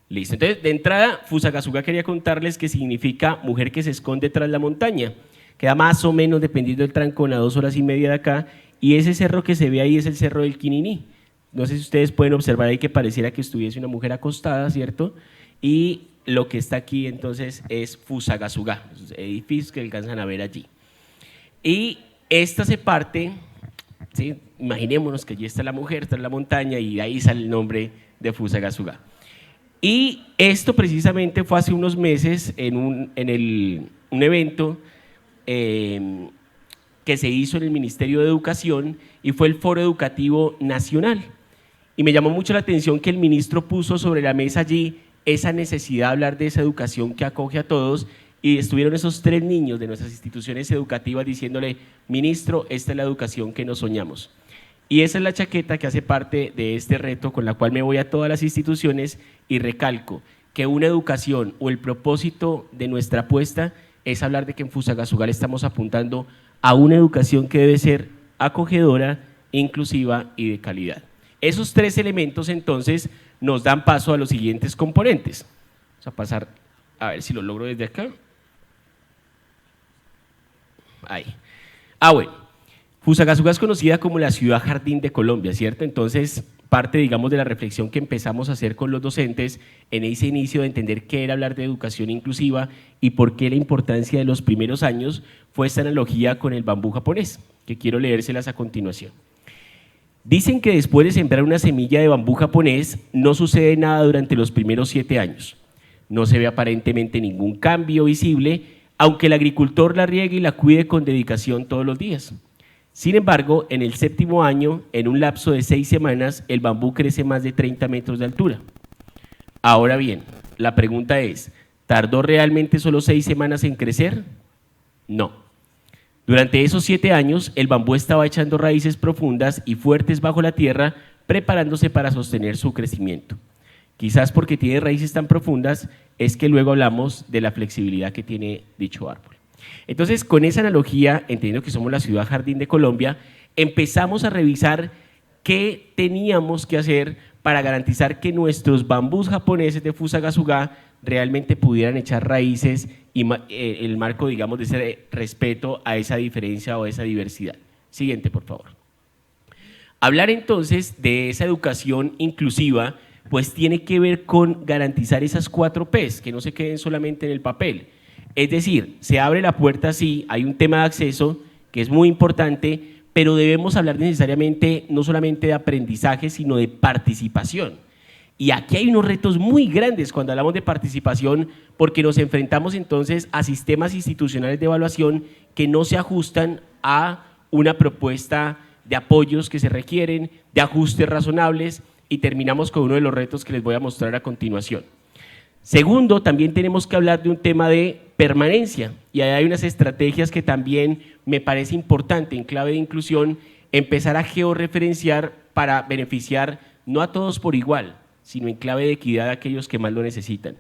Speaker 4: Listo, entonces de entrada Fusagasugá quería contarles que significa mujer que se esconde tras la montaña. Queda más o menos, dependiendo del trancón, a 2 horas y media de acá, y ese cerro que se ve ahí es el cerro del Quininí. No sé si ustedes pueden observar ahí que pareciera que estuviese una mujer acostada, ¿cierto? Y lo que está aquí entonces es Fusagasugá, los edificios que alcanzan a ver allí. Y esta se parte, ¿sí? Imaginémonos que allí está la mujer, está en la montaña y ahí sale el nombre de Fusagasugá. Y esto precisamente fue hace unos meses en un evento que se hizo en el Ministerio de Educación y fue el Foro Educativo Nacional. Y me llamó mucho la atención que el ministro puso sobre la mesa allí esa necesidad de hablar de esa educación que acoge a todos y estuvieron esos 3 niños de nuestras instituciones educativas diciéndole, ministro, esta es la educación que nos soñamos. Y esa es la chaqueta que hace parte de este reto con la cual me voy a todas las instituciones y recalco que una educación o el propósito de nuestra apuesta es hablar de que en Fusagasugá estamos apuntando a una educación que debe ser acogedora, inclusiva y de calidad. Esos tres elementos entonces nos dan paso a los siguientes componentes. Vamos a pasar, a ver si lo logro desde acá. Ahí. Bueno, Fusagasugá es conocida como la ciudad jardín de Colombia, ¿cierto? Entonces, parte, digamos, de la reflexión que empezamos a hacer con los docentes en ese inicio de entender qué era hablar de educación inclusiva y por qué la importancia de los primeros años fue esta analogía con el bambú japonés, que quiero leérselas a continuación. Dicen que después de sembrar una semilla de bambú japonés, no sucede nada durante los primeros 7 años. No se ve aparentemente ningún cambio visible, aunque el agricultor la riegue y la cuide con dedicación todos los días. Sin embargo, en el 7º año, en un lapso de 6 semanas, el bambú crece más de 30 metros de altura. Ahora bien, la pregunta es, ¿tardó realmente solo 6 semanas en crecer? No. Durante esos 7 años, el bambú estaba echando raíces profundas y fuertes bajo la tierra, preparándose para sostener su crecimiento. Quizás porque tiene raíces tan profundas, es que luego hablamos de la flexibilidad que tiene dicho árbol. Entonces, con esa analogía, entendiendo que somos la ciudad jardín de Colombia, empezamos a revisar qué teníamos que hacer para garantizar que nuestros bambús japoneses de Fusagasugá realmente pudieran echar raíces y el marco, digamos, de ese respeto a esa diferencia o a esa diversidad. Siguiente, por favor. Hablar entonces de esa educación inclusiva, pues tiene que ver con garantizar esas 4 P's, que no se queden solamente en el papel. Es decir, se abre la puerta, sí, hay un tema de acceso que es muy importante, pero debemos hablar necesariamente no solamente de aprendizaje, sino de participación. Y aquí hay unos retos muy grandes cuando hablamos de participación, porque nos enfrentamos entonces a sistemas institucionales de evaluación que no se ajustan a una propuesta de apoyos que se requieren, de ajustes razonables, y terminamos con uno de los retos que les voy a mostrar a continuación. Segundo, también tenemos que hablar de un tema de permanencia, y ahí hay unas estrategias que también me parece importante en clave de inclusión empezar a georreferenciar para beneficiar no a todos por igual, sino en clave de equidad a aquellos que más lo necesitan.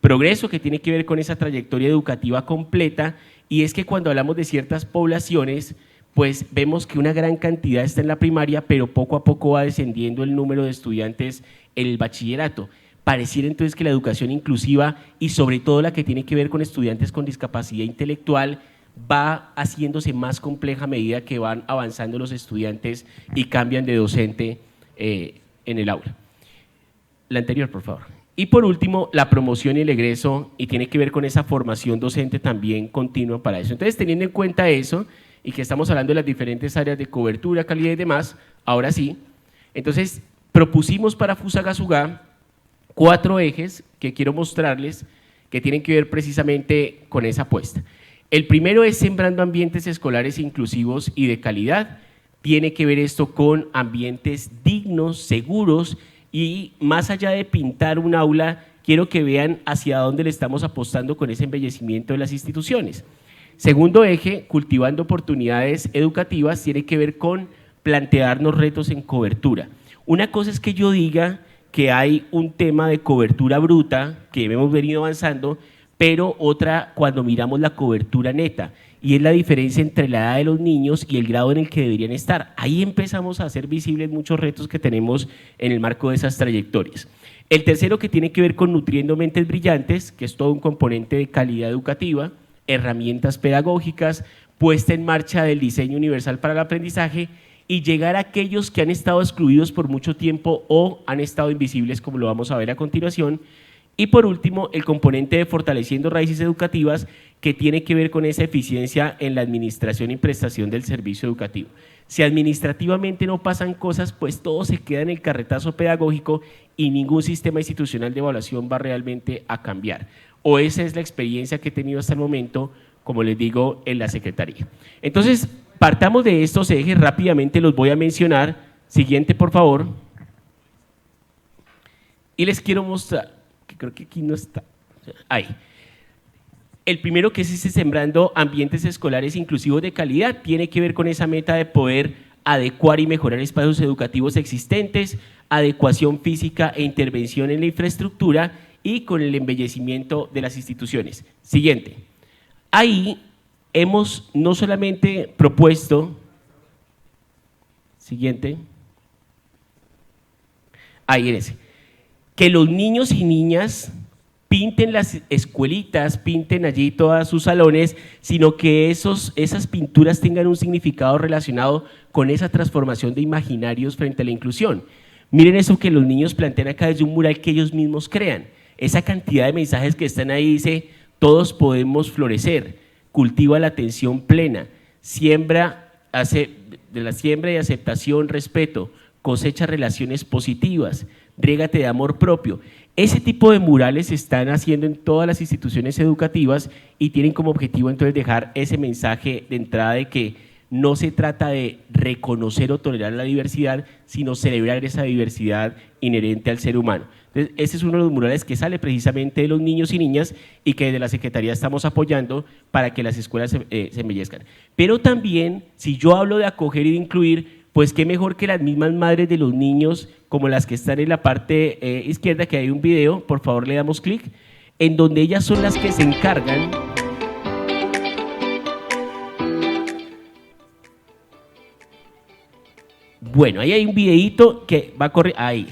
Speaker 4: Progreso, que tiene que ver con esa trayectoria educativa completa, y es que cuando hablamos de ciertas poblaciones, pues vemos que una gran cantidad está en la primaria, pero poco a poco va descendiendo el número de estudiantes en el bachillerato. Pareciera entonces que la educación inclusiva y sobre todo la que tiene que ver con estudiantes con discapacidad intelectual va haciéndose más compleja a medida que van avanzando los estudiantes y cambian de docente en el aula. La anterior, por favor. Y por último, la promoción y el egreso, y tiene que ver con esa formación docente también continua para eso. Entonces, teniendo en cuenta eso, y que estamos hablando de las diferentes áreas de cobertura, calidad y demás, ahora sí, entonces propusimos para Fusagasugá 4 ejes que quiero mostrarles que tienen que ver precisamente con esa apuesta. El primero es sembrando ambientes escolares inclusivos y de calidad. Tiene que ver esto con ambientes dignos, seguros, y más allá de pintar un aula, quiero que vean hacia dónde le estamos apostando con ese embellecimiento de las instituciones. Segundo eje, cultivando oportunidades educativas, tiene que ver con plantearnos retos en cobertura. Una cosa es que yo diga que hay un tema de cobertura bruta que hemos venido avanzando, pero otra cuando miramos la cobertura neta, y es la diferencia entre la edad de los niños y el grado en el que deberían estar. Ahí empezamos a hacer visibles muchos retos que tenemos en el marco de esas trayectorias. El tercero, que tiene que ver con nutriendo mentes brillantes, que es todo un componente de calidad educativa, herramientas pedagógicas, puesta en marcha del diseño universal para el aprendizaje y llegar a aquellos que han estado excluidos por mucho tiempo o han estado invisibles, como lo vamos a ver a continuación. Y por último, el componente de fortaleciendo raíces educativas, que tiene que ver con esa eficiencia en la administración y prestación del servicio educativo. Si administrativamente no pasan cosas, pues todo se queda en el carretazo pedagógico y ningún sistema institucional de evaluación va realmente a cambiar. O esa es la experiencia que he tenido hasta el momento, como les digo, en la Secretaría. Entonces, partamos de estos ejes, rápidamente los voy a mencionar. Siguiente, por favor. Y les quiero mostrar, que creo que aquí no está, ahí. El primero, que es ese sembrando ambientes escolares inclusivos de calidad, tiene que ver con esa meta de poder adecuar y mejorar espacios educativos existentes, adecuación física e intervención en la infraestructura y con el embellecimiento de las instituciones. Siguiente. Ahí hemos no solamente propuesto, Siguiente. Ahí en ese. Que los niños y niñas pinten las escuelitas, pinten allí todos sus salones, sino que esas pinturas tengan un significado relacionado con esa transformación de imaginarios frente a la inclusión. Miren eso que los niños plantean acá desde un mural que ellos mismos crean. Esa cantidad de mensajes que están ahí dice, todos podemos florecer, cultiva la atención plena, de la siembra y aceptación, respeto, cosecha relaciones positivas, riégate de amor propio. Ese tipo de murales se están haciendo en todas las instituciones educativas y tienen como objetivo entonces dejar ese mensaje de entrada de que no se trata de reconocer o tolerar la diversidad, sino celebrar esa diversidad inherente al ser humano. Entonces, ese es uno de los murales que sale precisamente de los niños y niñas y que desde la Secretaría estamos apoyando para que las escuelas se embellezcan. Pero también, si yo hablo de acoger y de incluir, pues qué mejor que las mismas madres de los niños, como las que están en la parte izquierda, que hay un video, por favor le damos clic, en donde ellas son las que se encargan. Bueno, ahí hay un videíto que va a correr, ahí.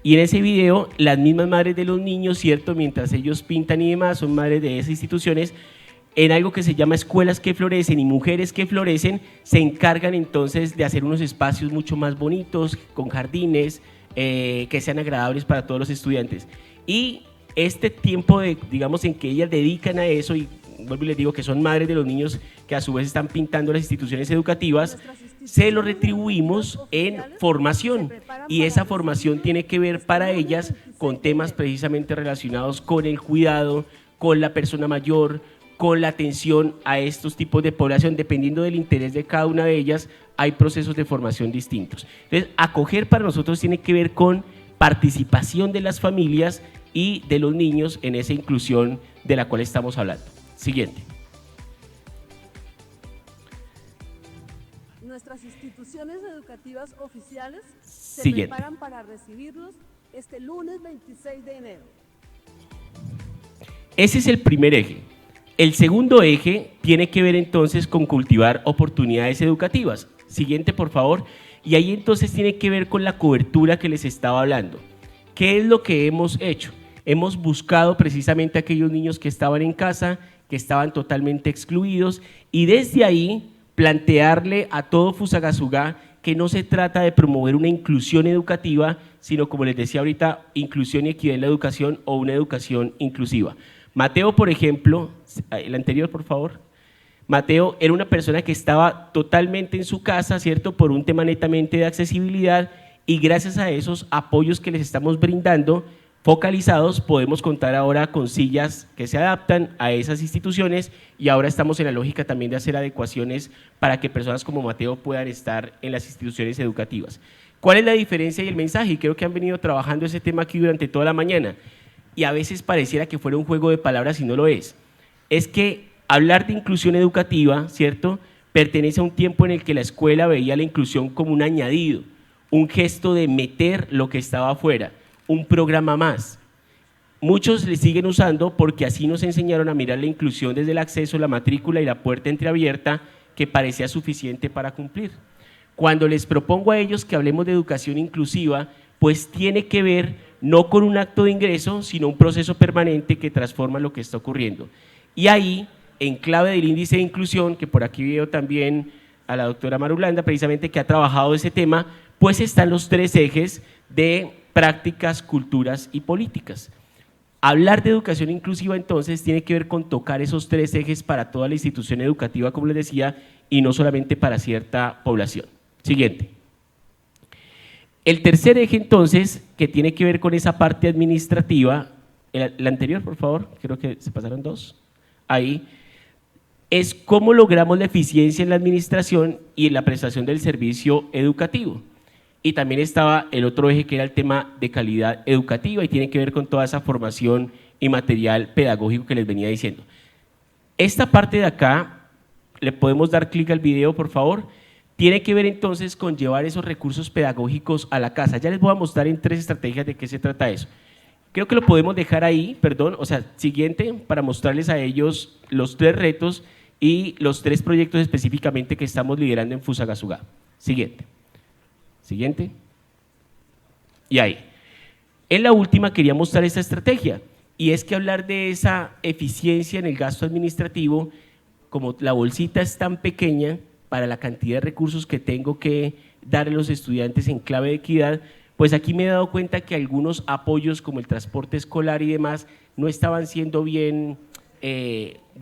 Speaker 4: Y en ese video, las mismas madres de los niños, ¿cierto? Mientras ellos pintan y demás, son madres de esas instituciones, en algo que se llama Escuelas que Florecen y Mujeres que Florecen, se encargan entonces de hacer unos espacios mucho más bonitos, con jardines, que sean agradables para todos los estudiantes. Y este tiempo, digamos, en que ellas dedican a eso, y vuelvo y les digo que son madres de los niños que a su vez están pintando las instituciones educativas, se lo retribuimos en formación, y esa formación tiene que ver para ellas con temas precisamente relacionados con el cuidado, con la persona mayor, con la atención a estos tipos de población. Dependiendo del interés de cada una de ellas, hay procesos de formación distintos. Entonces, acoger para nosotros tiene que ver con participación de las familias y de los niños en esa inclusión de la cual estamos hablando. Siguiente.
Speaker 5: Nuestras instituciones educativas oficiales se
Speaker 4: Siguiente.
Speaker 5: preparan para recibirlos este lunes 26 de enero.
Speaker 4: Ese es el primer eje. El segundo eje tiene que ver entonces con cultivar oportunidades educativas. Siguiente, por favor. Y ahí entonces tiene que ver con la cobertura que les estaba hablando. ¿Qué es lo que hemos hecho? Hemos buscado precisamente a aquellos niños que estaban en casa, que estaban totalmente excluidos, y desde ahí plantearle a todo Fusagasugá que no se trata de promover una inclusión educativa, sino, como les decía ahorita, inclusión y equidad en la educación, o una educación inclusiva. Mateo, por ejemplo, el anterior, por favor. Mateo era una persona que estaba totalmente en su casa, ¿cierto?, por un tema netamente de accesibilidad, y gracias a esos apoyos que les estamos brindando, focalizados, podemos contar ahora con sillas que se adaptan a esas instituciones, y ahora estamos en la lógica también de hacer adecuaciones para que personas como Mateo puedan estar en las instituciones educativas. ¿Cuál es la diferencia y el mensaje? Y creo que han venido trabajando ese tema aquí durante toda la mañana, y a veces pareciera que fuera un juego de palabras y no lo es. Es que hablar de inclusión educativa, ¿cierto?, pertenece a un tiempo en el que la escuela veía la inclusión como un añadido, un gesto de meter lo que estaba afuera, un programa más. Muchos le siguen usando porque así nos enseñaron a mirar la inclusión desde el acceso, la matrícula y la puerta entreabierta, que parecía suficiente para cumplir. Cuando les propongo a ellos que hablemos de educación inclusiva, pues tiene que ver no con un acto de ingreso, sino un proceso permanente que transforma lo que está ocurriendo. Y ahí, en clave del índice de inclusión, que por aquí veo también a la doctora Marulanda, precisamente, que ha trabajado ese tema, pues están los tres ejes de prácticas, culturas y políticas. Hablar de educación inclusiva entonces tiene que ver con tocar esos tres ejes para toda la institución educativa, como les decía, y no solamente para cierta población. Siguiente. El tercer eje entonces, que tiene que ver con esa parte administrativa, el anterior, por favor, creo que se pasaron dos, ahí, es cómo logramos la eficiencia en la administración y en la prestación del servicio educativo. Y también estaba el otro eje, que era el tema de calidad educativa, y tiene que ver con toda esa formación y material pedagógico que les venía diciendo. Esta parte de acá, le podemos dar clic al video, por favor, tiene que ver entonces con llevar esos recursos pedagógicos a la casa. Ya les voy a mostrar en 3 estrategias de qué se trata eso. Creo que lo podemos dejar ahí, perdón, o sea, siguiente, para mostrarles a ellos los 3 retos y los 3 proyectos específicamente que estamos liderando en Fusagasugá. Siguiente. Siguiente. Y ahí. En la última quería mostrar esta estrategia, y es que hablar de esa eficiencia en el gasto administrativo, como la bolsita es tan pequeña para la cantidad de recursos que tengo que dar a los estudiantes en clave de equidad, pues aquí me he dado cuenta que algunos apoyos como el transporte escolar y demás no estaban siendo bien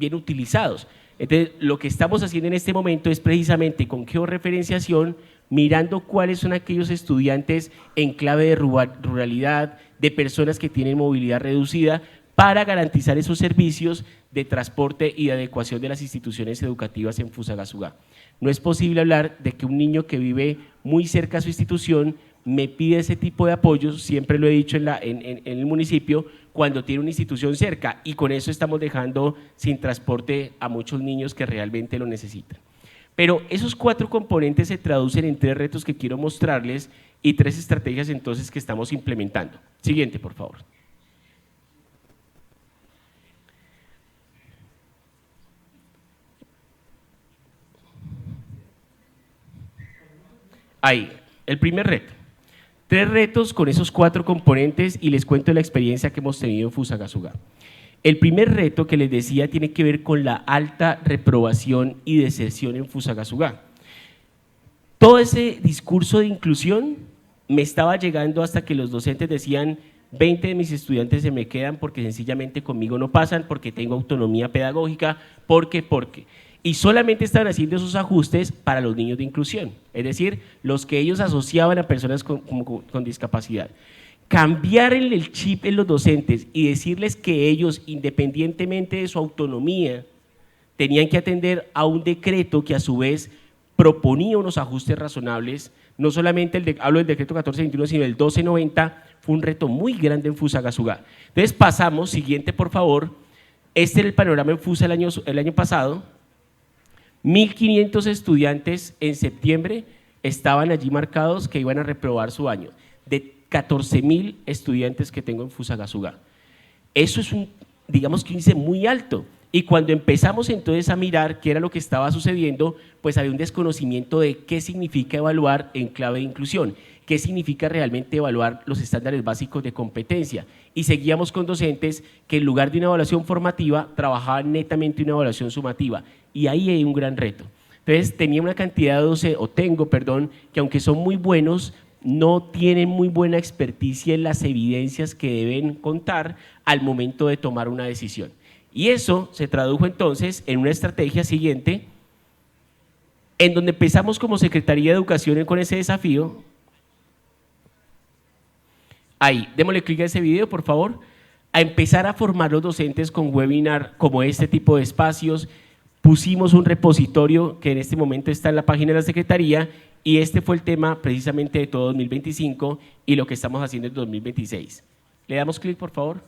Speaker 4: utilizados. Entonces, lo que estamos haciendo en este momento es precisamente con georreferenciación, mirando cuáles son aquellos estudiantes en clave de ruralidad, de personas que tienen movilidad reducida, para garantizar esos servicios de transporte y de adecuación de las instituciones educativas en Fusagasugá. No es posible hablar de que un niño que vive muy cerca a su institución me pide ese tipo de apoyos, siempre lo he dicho en el municipio, cuando tiene una institución cerca, y con eso estamos dejando sin transporte a muchos niños que realmente lo necesitan. Pero esos 4 componentes se traducen en 3 retos que quiero mostrarles y 3 estrategias entonces que estamos implementando. Siguiente, por favor. Ahí, el primer reto. 3 retos con esos 4 componentes y les cuento la experiencia que hemos tenido en Fusagasugá. El primer reto que les decía tiene que ver con la alta reprobación y deserción en Fusagasugá. Todo ese discurso de inclusión me estaba llegando hasta que los docentes decían: 20 de mis estudiantes se me quedan porque sencillamente conmigo no pasan, porque tengo autonomía pedagógica, porque. Y solamente estaban haciendo esos ajustes para los niños de inclusión, es decir, los que ellos asociaban a personas con discapacidad. Cambiar el chip en los docentes y decirles que ellos, independientemente de su autonomía, tenían que atender a un decreto que a su vez proponía unos ajustes razonables, no solamente hablo del decreto 1421, sino el 1290, fue un reto muy grande en Fusagasugá. Entonces pasamos, siguiente por favor, este era el panorama en Fusa el año pasado. 1.500 estudiantes en septiembre estaban allí marcados que iban a reprobar su año, de 14.000 estudiantes que tengo en Fusagasugá. Eso es digamos que un índice muy alto, y cuando empezamos entonces a mirar qué era lo que estaba sucediendo, pues había un desconocimiento de qué significa evaluar en clave de inclusión, qué significa realmente evaluar los estándares básicos de competencia, y seguíamos con docentes que en lugar de una evaluación formativa trabajaban netamente una evaluación sumativa, y ahí hay un gran reto. Entonces tenía una cantidad de tengo, que aunque son muy buenos, no tienen muy buena experticia en las evidencias que deben contar al momento de tomar una decisión. Y eso se tradujo entonces en una estrategia siguiente, en donde empezamos como Secretaría de Educación con ese desafío. Ahí, démosle clic a ese video, por favor, a empezar a formar los docentes con webinar como este tipo de espacios. Pusimos un repositorio que en este momento está en la página de la Secretaría, y este fue el tema precisamente de todo 2025 y lo que estamos haciendo en 2026. ¿Le damos clic, por favor?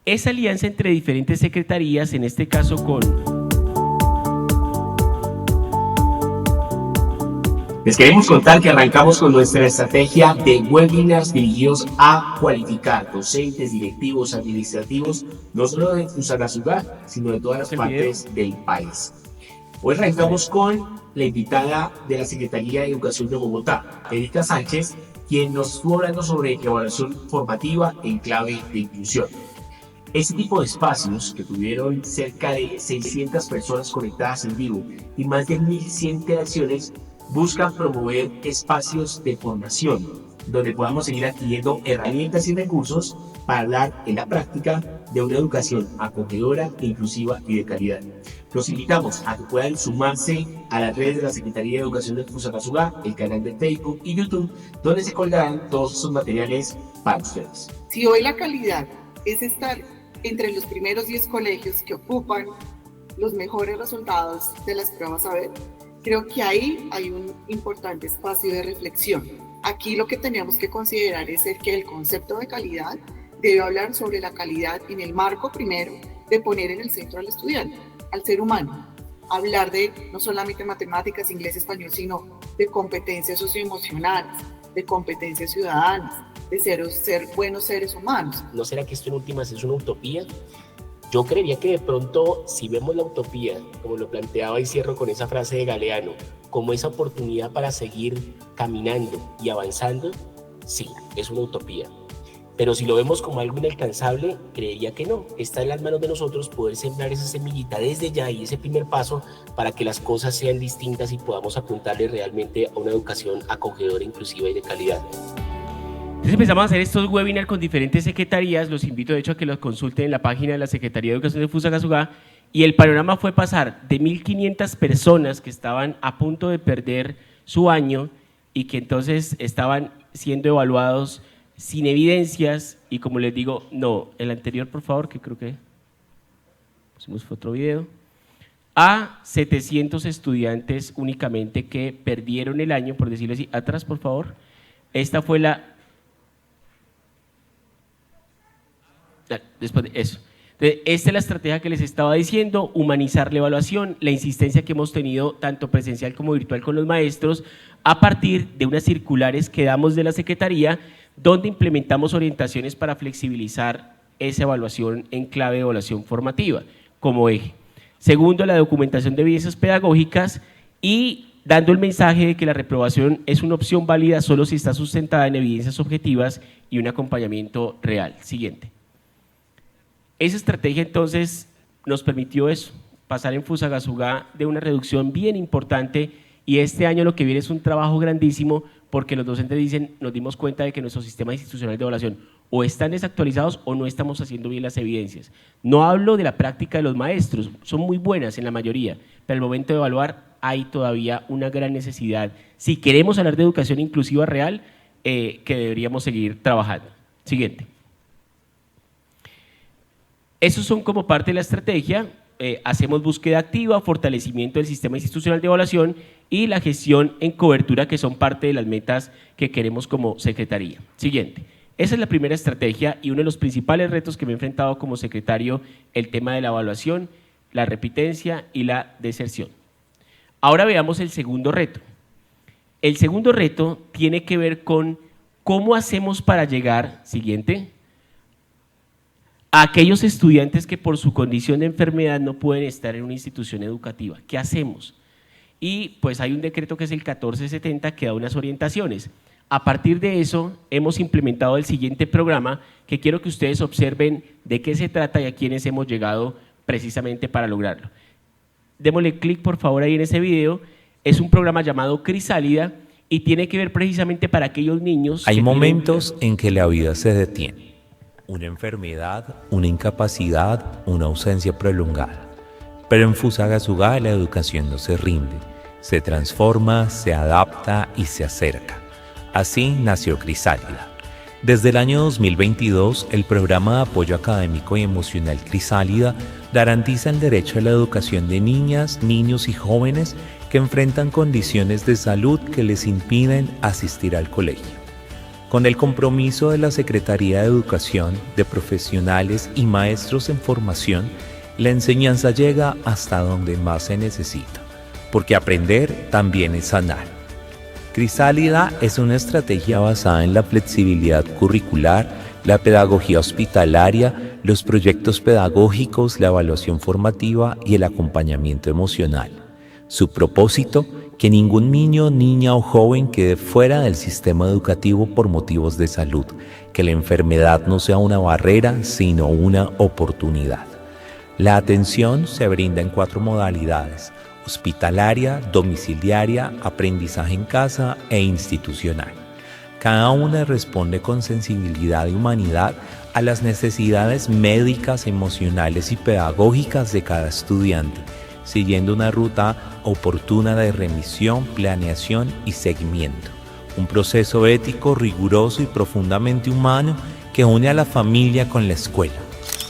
Speaker 4: Esa alianza entre diferentes secretarías, en este caso con…
Speaker 6: Les queremos contar que arrancamos con nuestra estrategia de webinars dirigidos a cualificar docentes, directivos, administrativos, no solo de Fusagasugá, sino de todas las partes del país. Hoy arrancamos con la invitada de la Secretaría de Educación de Bogotá, Erika Sánchez, quien nos estuvo hablando sobre evaluación formativa en clave de inclusión. Este tipo de espacios, que tuvieron cerca de 600 personas conectadas en vivo y más de 1.100 interacciones, buscan promover espacios de formación donde podamos seguir adquiriendo herramientas y recursos para hablar en la práctica de una educación acogedora, inclusiva y de calidad. Los invitamos a que puedan sumarse a las redes de la Secretaría de Educación de Fusagasugá, el canal de Facebook y YouTube, donde se colgarán todos esos materiales para ustedes.
Speaker 7: Si hoy la calidad es estar entre los primeros 10 colegios que ocupan los mejores resultados de las pruebas saber, creo que ahí hay un importante espacio de reflexión. Aquí lo que tenemos que considerar es que el concepto de calidad debe hablar sobre la calidad en el marco primero de poner en el centro al estudiante, al ser humano. Hablar de no solamente matemáticas, inglés, español, sino de competencias socioemocionales, de competencias ciudadanas, de ser buenos seres humanos.
Speaker 4: ¿No será que esto en últimas es una utopía?
Speaker 6: Yo creería que de pronto, si vemos la utopía, como lo planteaba y cierro con esa frase de Galeano, como esa oportunidad para seguir caminando y avanzando, sí, es una utopía. Pero si lo vemos como algo inalcanzable, creería que no. Está en las manos de nosotros poder sembrar esa semillita desde ya y ese primer paso para que las cosas sean distintas y podamos apuntarle realmente a una educación acogedora, inclusiva y de calidad.
Speaker 4: Entonces empezamos a hacer estos webinars con diferentes secretarías. Los invito de hecho a que los consulten en la página de la Secretaría de Educación de Fusagasugá. Y el panorama fue pasar de 1.500 personas que estaban a punto de perder su año y que entonces estaban siendo evaluados sin evidencias, y como les digo, no, el anterior por favor, que creo que pusimos otro video, a 700 estudiantes únicamente que perdieron el año, por decirlo así. Atrás por favor. Esta fue después de eso. Entonces, esta es la estrategia que les estaba diciendo: humanizar la evaluación, la insistencia que hemos tenido tanto presencial como virtual con los maestros, a partir de unas circulares que damos de la Secretaría, donde implementamos orientaciones para flexibilizar esa evaluación en clave de evaluación formativa como eje. Segundo, la documentación de evidencias pedagógicas y dando el mensaje de que la reprobación es una opción válida solo si está sustentada en evidencias objetivas y un acompañamiento real. Siguiente. Esa estrategia entonces nos permitió eso, pasar en Fusagasugá de una reducción bien importante, y este año lo que viene es un trabajo grandísimo porque los docentes dicen, nos dimos cuenta de que nuestros sistemas institucionales de evaluación o están desactualizados o no estamos haciendo bien las evidencias. No hablo de la práctica de los maestros, son muy buenas en la mayoría, pero al momento de evaluar hay todavía una gran necesidad, si queremos hablar de educación inclusiva real, que deberíamos seguir trabajando. Siguiente. Esos son como parte de la estrategia. Hacemos búsqueda activa, fortalecimiento del sistema institucional de evaluación y la gestión en cobertura, que son parte de las metas que queremos como Secretaría. Siguiente. Esa es la primera estrategia y uno de los principales retos que me he enfrentado como secretario, el tema de la evaluación, la repitencia y la deserción. Ahora veamos el segundo reto. El segundo reto tiene que ver con cómo hacemos para llegar, siguiente, a aquellos estudiantes que por su condición de enfermedad no pueden estar en una institución educativa. ¿Qué hacemos? Y pues hay un decreto que es el 1470 que da unas orientaciones. A partir de eso hemos implementado el siguiente programa que quiero que ustedes observen de qué se trata y a quiénes hemos llegado precisamente para lograrlo. Démosle clic por favor ahí en ese video. Es un programa llamado Crisálida y tiene que ver precisamente para aquellos niños.
Speaker 8: Hay momentos en que la vida se detiene. Una enfermedad, una incapacidad, una ausencia prolongada. Pero en Fusagasugá la educación no se rinde, se transforma, se adapta y se acerca. Así nació Crisálida. Desde el año 2022, el programa de apoyo académico y emocional Crisálida garantiza el derecho a la educación de niñas, niños y jóvenes que enfrentan condiciones de salud que les impiden asistir al colegio. Con el compromiso de la Secretaría de Educación, de profesionales y maestros en formación, la enseñanza llega hasta donde más se necesita, porque aprender también es sanar. Crisálida es una estrategia basada en la flexibilidad curricular, la pedagogía hospitalaria, los proyectos pedagógicos, la evaluación formativa y el acompañamiento emocional. Su propósito: que ningún niño, niña o joven quede fuera del sistema educativo por motivos de salud, que la enfermedad no sea una barrera, sino una oportunidad. La atención se brinda en 4 modalidades: hospitalaria, domiciliaria, aprendizaje en casa e institucional. Cada una responde con sensibilidad y humanidad a las necesidades médicas, emocionales y pedagógicas de cada estudiante, siguiendo una ruta oportuna de remisión, planeación y seguimiento. Un proceso ético, riguroso y profundamente humano que une a la familia con la escuela.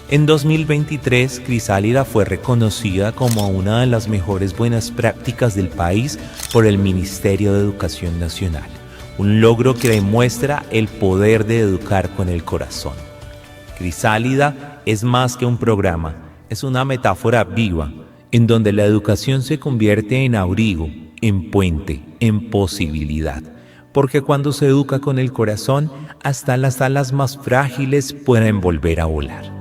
Speaker 8: En 2023, Crisálida fue reconocida como una de las mejores buenas prácticas del país por el Ministerio de Educación Nacional, un logro que demuestra el poder de educar con el corazón. Crisálida es más que un programa, es una metáfora viva, en donde la educación se convierte en abrigo, en puente, en posibilidad. Porque cuando se educa con el corazón, hasta las alas más frágiles pueden volver a volar.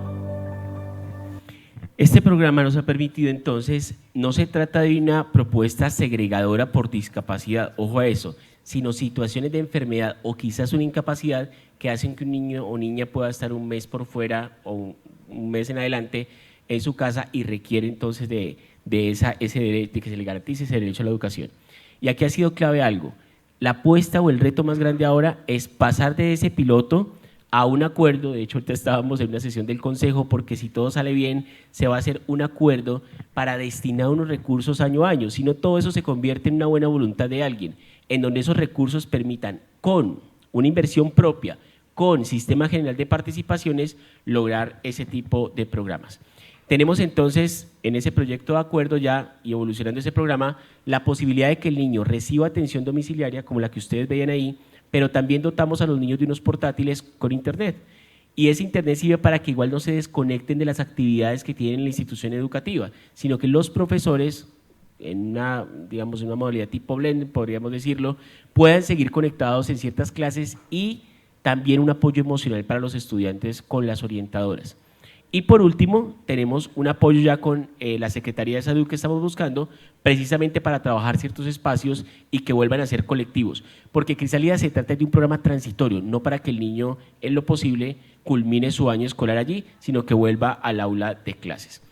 Speaker 4: Este programa nos ha permitido entonces, no se trata de una propuesta segregadora por discapacidad, ojo a eso, sino situaciones de enfermedad o quizás una incapacidad que hacen que un niño o niña pueda estar un mes por fuera o un mes en adelante en su casa y requiere entonces de que se le garantice ese derecho a la educación. Y aquí ha sido clave algo, la apuesta o el reto más grande ahora es pasar de ese piloto a un acuerdo. De hecho ahorita estábamos en una sesión del consejo porque si todo sale bien se va a hacer un acuerdo para destinar unos recursos año a año, si no todo eso se convierte en una buena voluntad de alguien, en donde esos recursos permitan con una inversión propia, con sistema general de participaciones, lograr ese tipo de programas. Tenemos entonces en ese proyecto de acuerdo ya y evolucionando ese programa la posibilidad de que el niño reciba atención domiciliaria como la que ustedes veían ahí, pero también dotamos a los niños de unos portátiles con internet. Y ese internet sirve para que igual no se desconecten de las actividades que tienen en la institución educativa, sino que los profesores, en una modalidad tipo blend, podríamos decirlo, puedan seguir conectados en ciertas clases y también un apoyo emocional para los estudiantes con las orientadoras. Y por último, tenemos un apoyo ya con la Secretaría de Salud que estamos buscando precisamente para trabajar ciertos espacios y que vuelvan a ser colectivos, porque Crisálida se trata de un programa transitorio, no para que el niño en lo posible culmine su año escolar allí, sino que vuelva al aula de clases.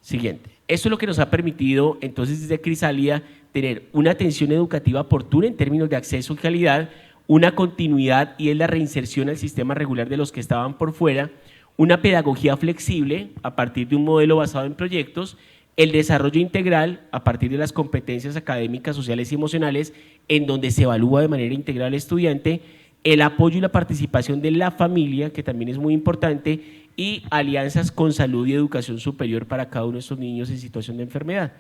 Speaker 4: Siguiente. Esto es lo que nos ha permitido entonces desde Crisálida tener una atención educativa oportuna en términos de acceso y calidad, una continuidad y es la reinserción al sistema regular de los que estaban por fuera, una pedagogía flexible a partir de un modelo basado en proyectos, el desarrollo integral a partir de las competencias académicas, sociales y emocionales, en donde se evalúa de manera integral al estudiante, el apoyo y la participación de la familia, que también es muy importante, y alianzas con salud y educación superior para cada uno de estos niños en situación de enfermedad.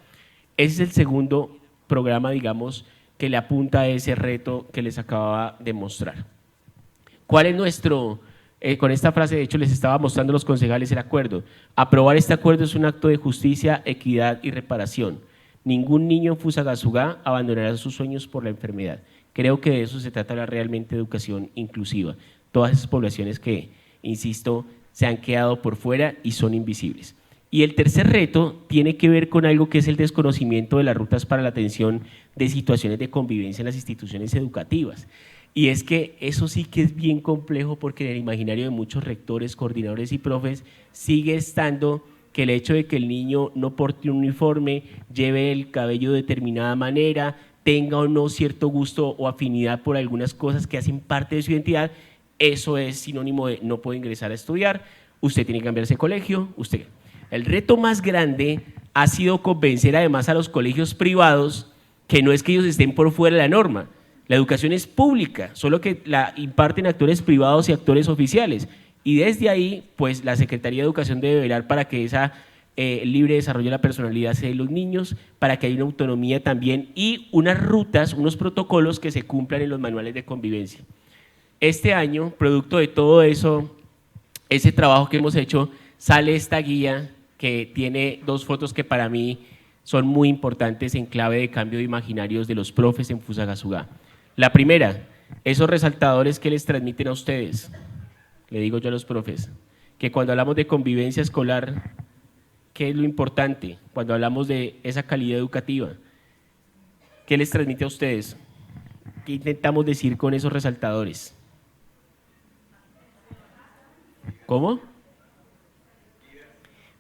Speaker 4: Ese es el segundo programa, digamos, que le apunta a ese reto que les acababa de mostrar. ¿Cuál es nuestro...? Con esta frase, de hecho, les estaba mostrando a los concejales el acuerdo. Aprobar este acuerdo es un acto de justicia, equidad y reparación. Ningún niño en Fusagasugá abandonará sus sueños por la enfermedad. Creo que de eso se trata la realmente educación inclusiva. Todas esas poblaciones que, insisto, se han quedado por fuera y son invisibles. Y el tercer reto tiene que ver con algo que es el desconocimiento de las rutas para la atención de situaciones de convivencia en las instituciones educativas. Y es que eso sí que es bien complejo porque en el imaginario de muchos rectores, coordinadores y profes sigue estando que el hecho de que el niño no porte un uniforme, lleve el cabello de determinada manera, tenga o no cierto gusto o afinidad por algunas cosas que hacen parte de su identidad, eso es sinónimo de no puede ingresar a estudiar, usted tiene que cambiarse de colegio, usted. El reto más grande ha sido convencer además a los colegios privados que no es que ellos estén por fuera de la norma. La educación es pública, solo que la imparten actores privados y actores oficiales. Y desde ahí, pues la Secretaría de Educación debe velar para que esa libre desarrollo de la personalidad sea de los niños, para que haya una autonomía también y unas rutas, unos protocolos que se cumplan en los manuales de convivencia. Este año, producto de todo eso, ese trabajo que hemos hecho, sale esta guía que tiene dos fotos que para mí son muy importantes en clave de cambio de imaginarios de los profes en Fusagasugá. La primera, esos resaltadores que les transmiten a ustedes, le digo yo a los profes, que cuando hablamos de convivencia escolar, ¿qué es lo importante? Cuando hablamos de esa calidad educativa, ¿qué les transmite a ustedes? ¿Qué intentamos decir con esos resaltadores? ¿Cómo?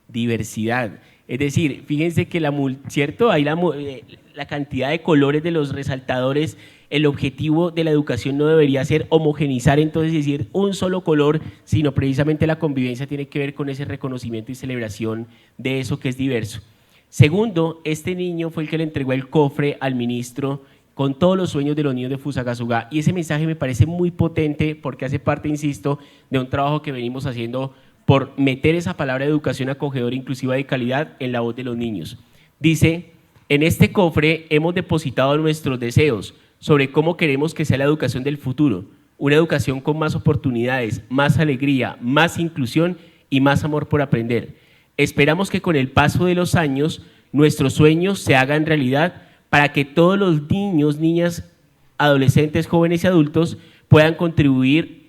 Speaker 4: Diversidad. Es decir, fíjense que ¿cierto? Hay la cantidad de colores de los resaltadores. El objetivo de la educación no debería ser homogenizar, entonces decir un solo color, sino precisamente la convivencia tiene que ver con ese reconocimiento y celebración de eso que es diverso. Segundo, este niño fue el que le entregó el cofre al ministro con todos los sueños de los niños de Fusagasugá y ese mensaje me parece muy potente porque hace parte, insisto, de un trabajo que venimos haciendo por meter esa palabra de educación acogedora, inclusiva de calidad en la voz de los niños. Dice, en este cofre hemos depositado nuestros deseos sobre cómo queremos que sea la educación del futuro, una educación con más oportunidades, más alegría, más inclusión y más amor por aprender. Esperamos que con el paso de los años nuestros sueños se hagan realidad para que todos los niños, niñas, adolescentes, jóvenes y adultos puedan construir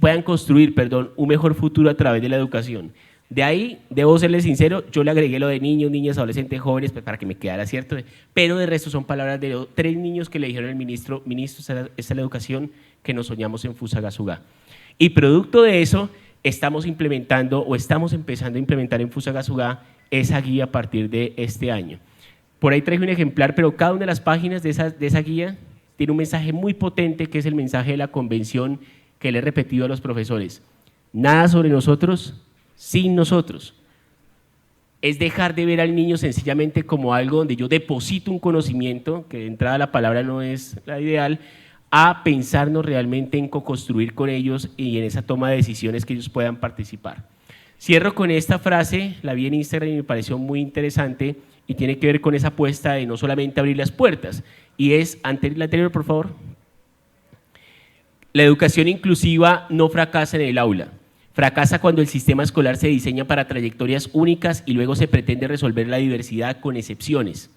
Speaker 4: un mejor futuro a través de la educación. De ahí, debo serles sincero, yo le agregué lo de niños, niñas, adolescentes, jóvenes, pues para que me quedara cierto, pero de resto son palabras de 3 niños que le dijeron al ministro, esta es la educación que nos soñamos en Fusagasugá. Y producto de eso, estamos implementando o estamos empezando a implementar en Fusagasugá esa guía a partir de este año. Por ahí traje un ejemplar, pero cada una de las páginas de esa guía tiene un mensaje muy potente, que es el mensaje de la convención que le he repetido a los profesores. Nada sobre nosotros sin nosotros. Es dejar de ver al niño sencillamente como algo donde yo deposito un conocimiento, que de entrada la palabra no es la ideal, a pensarnos realmente en co-construir con ellos y en esa toma de decisiones que ellos puedan participar. Cierro con esta frase, la vi en Instagram y me pareció muy interesante y tiene que ver con esa apuesta de no solamente abrir las puertas, y es, la anterior por favor, la educación inclusiva no fracasa en el aula. Fracasa cuando el sistema escolar se diseña para trayectorias únicas y luego se pretende resolver la diversidad con excepciones.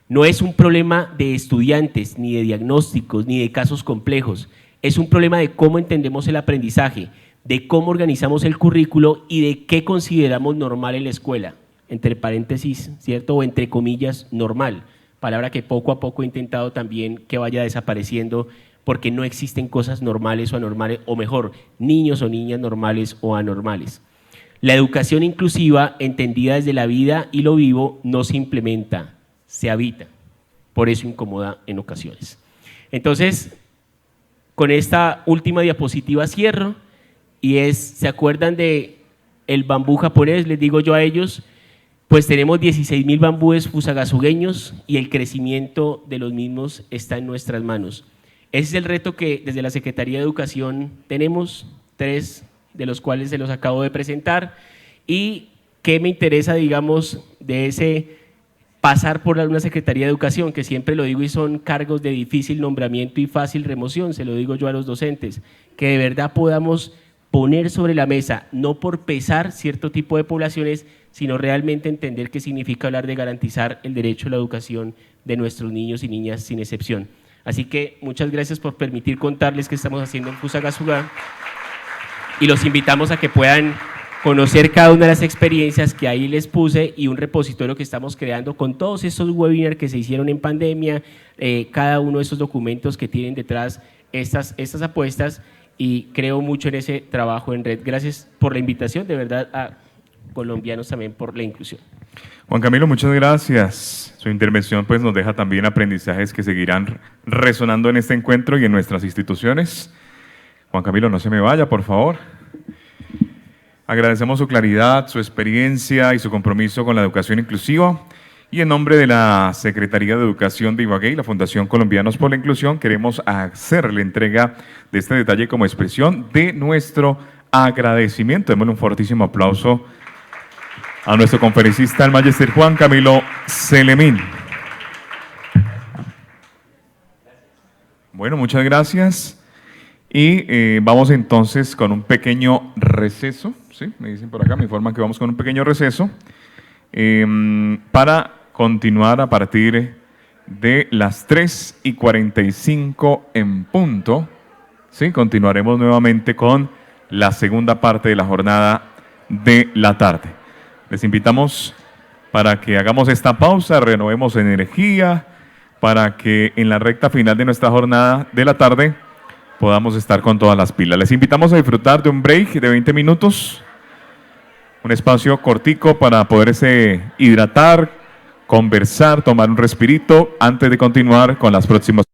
Speaker 4: No es un problema de estudiantes, ni de diagnósticos, ni de casos complejos. Es un problema de cómo entendemos el aprendizaje, de cómo organizamos el currículo y de qué consideramos normal en la escuela. Entre paréntesis, ¿cierto? O entre comillas, normal. Palabra que poco a poco he intentado también que vaya desapareciendo, porque no existen cosas normales o anormales, o mejor, niños o niñas normales o anormales. La educación inclusiva, entendida desde la vida y lo vivo, no se implementa, se habita. Por eso incomoda en ocasiones. Entonces, con esta última diapositiva cierro, y ¿se acuerdan de el bambú japonés? Les digo yo a ellos, pues tenemos 16.000 bambúes fusagasugueños y el crecimiento de los mismos está en nuestras manos. Ese es el reto que desde la Secretaría de Educación tenemos, 3 de los cuales se los acabo de presentar, y qué me interesa, digamos, de ese pasar por una Secretaría de Educación, que siempre lo digo y son cargos de difícil nombramiento y fácil remoción, se lo digo yo a los docentes, que de verdad podamos poner sobre la mesa, no por pesar cierto tipo de poblaciones, sino realmente entender qué significa hablar de garantizar el derecho a la educación de nuestros niños y niñas sin excepción. Así que muchas gracias por permitir contarles qué estamos haciendo en Fusagasugá y los invitamos a que puedan conocer cada una de las experiencias que ahí les puse y un repositorio que estamos creando con todos estos webinars que se hicieron en pandemia, cada uno de esos documentos que tienen detrás estas apuestas, y creo mucho en ese trabajo en red. Gracias por la invitación, de verdad, a colombianos también por la inclusión.
Speaker 1: Juan Camilo, muchas gracias. Su intervención pues nos deja también aprendizajes que seguirán resonando en este encuentro y en nuestras instituciones. Juan Camilo, no se me vaya, por favor. Agradecemos su claridad, su experiencia y su compromiso con la educación inclusiva. Y en nombre de la Secretaría de Educación de Ibagué y la Fundación Colombianos por la Inclusión, queremos hacer la entrega de este detalle como expresión de nuestro agradecimiento. Démosle un fortísimo aplauso a nuestro conferencista, el Magister Juan Camilo Celemín. Bueno, muchas gracias. Y vamos entonces con un pequeño receso. ¿Sí? Me dicen por acá, me informan que vamos con un pequeño receso para continuar a partir de las 3:45 en punto. ¿Sí? Continuaremos nuevamente con la segunda parte de la jornada de la tarde. Les invitamos para que hagamos esta pausa, renovemos energía, para que en la recta final de nuestra jornada de la tarde podamos estar con todas las pilas. Les invitamos a disfrutar de un break de 20 minutos, un espacio cortico para poderse hidratar, conversar, tomar un respirito antes de continuar con las próximas.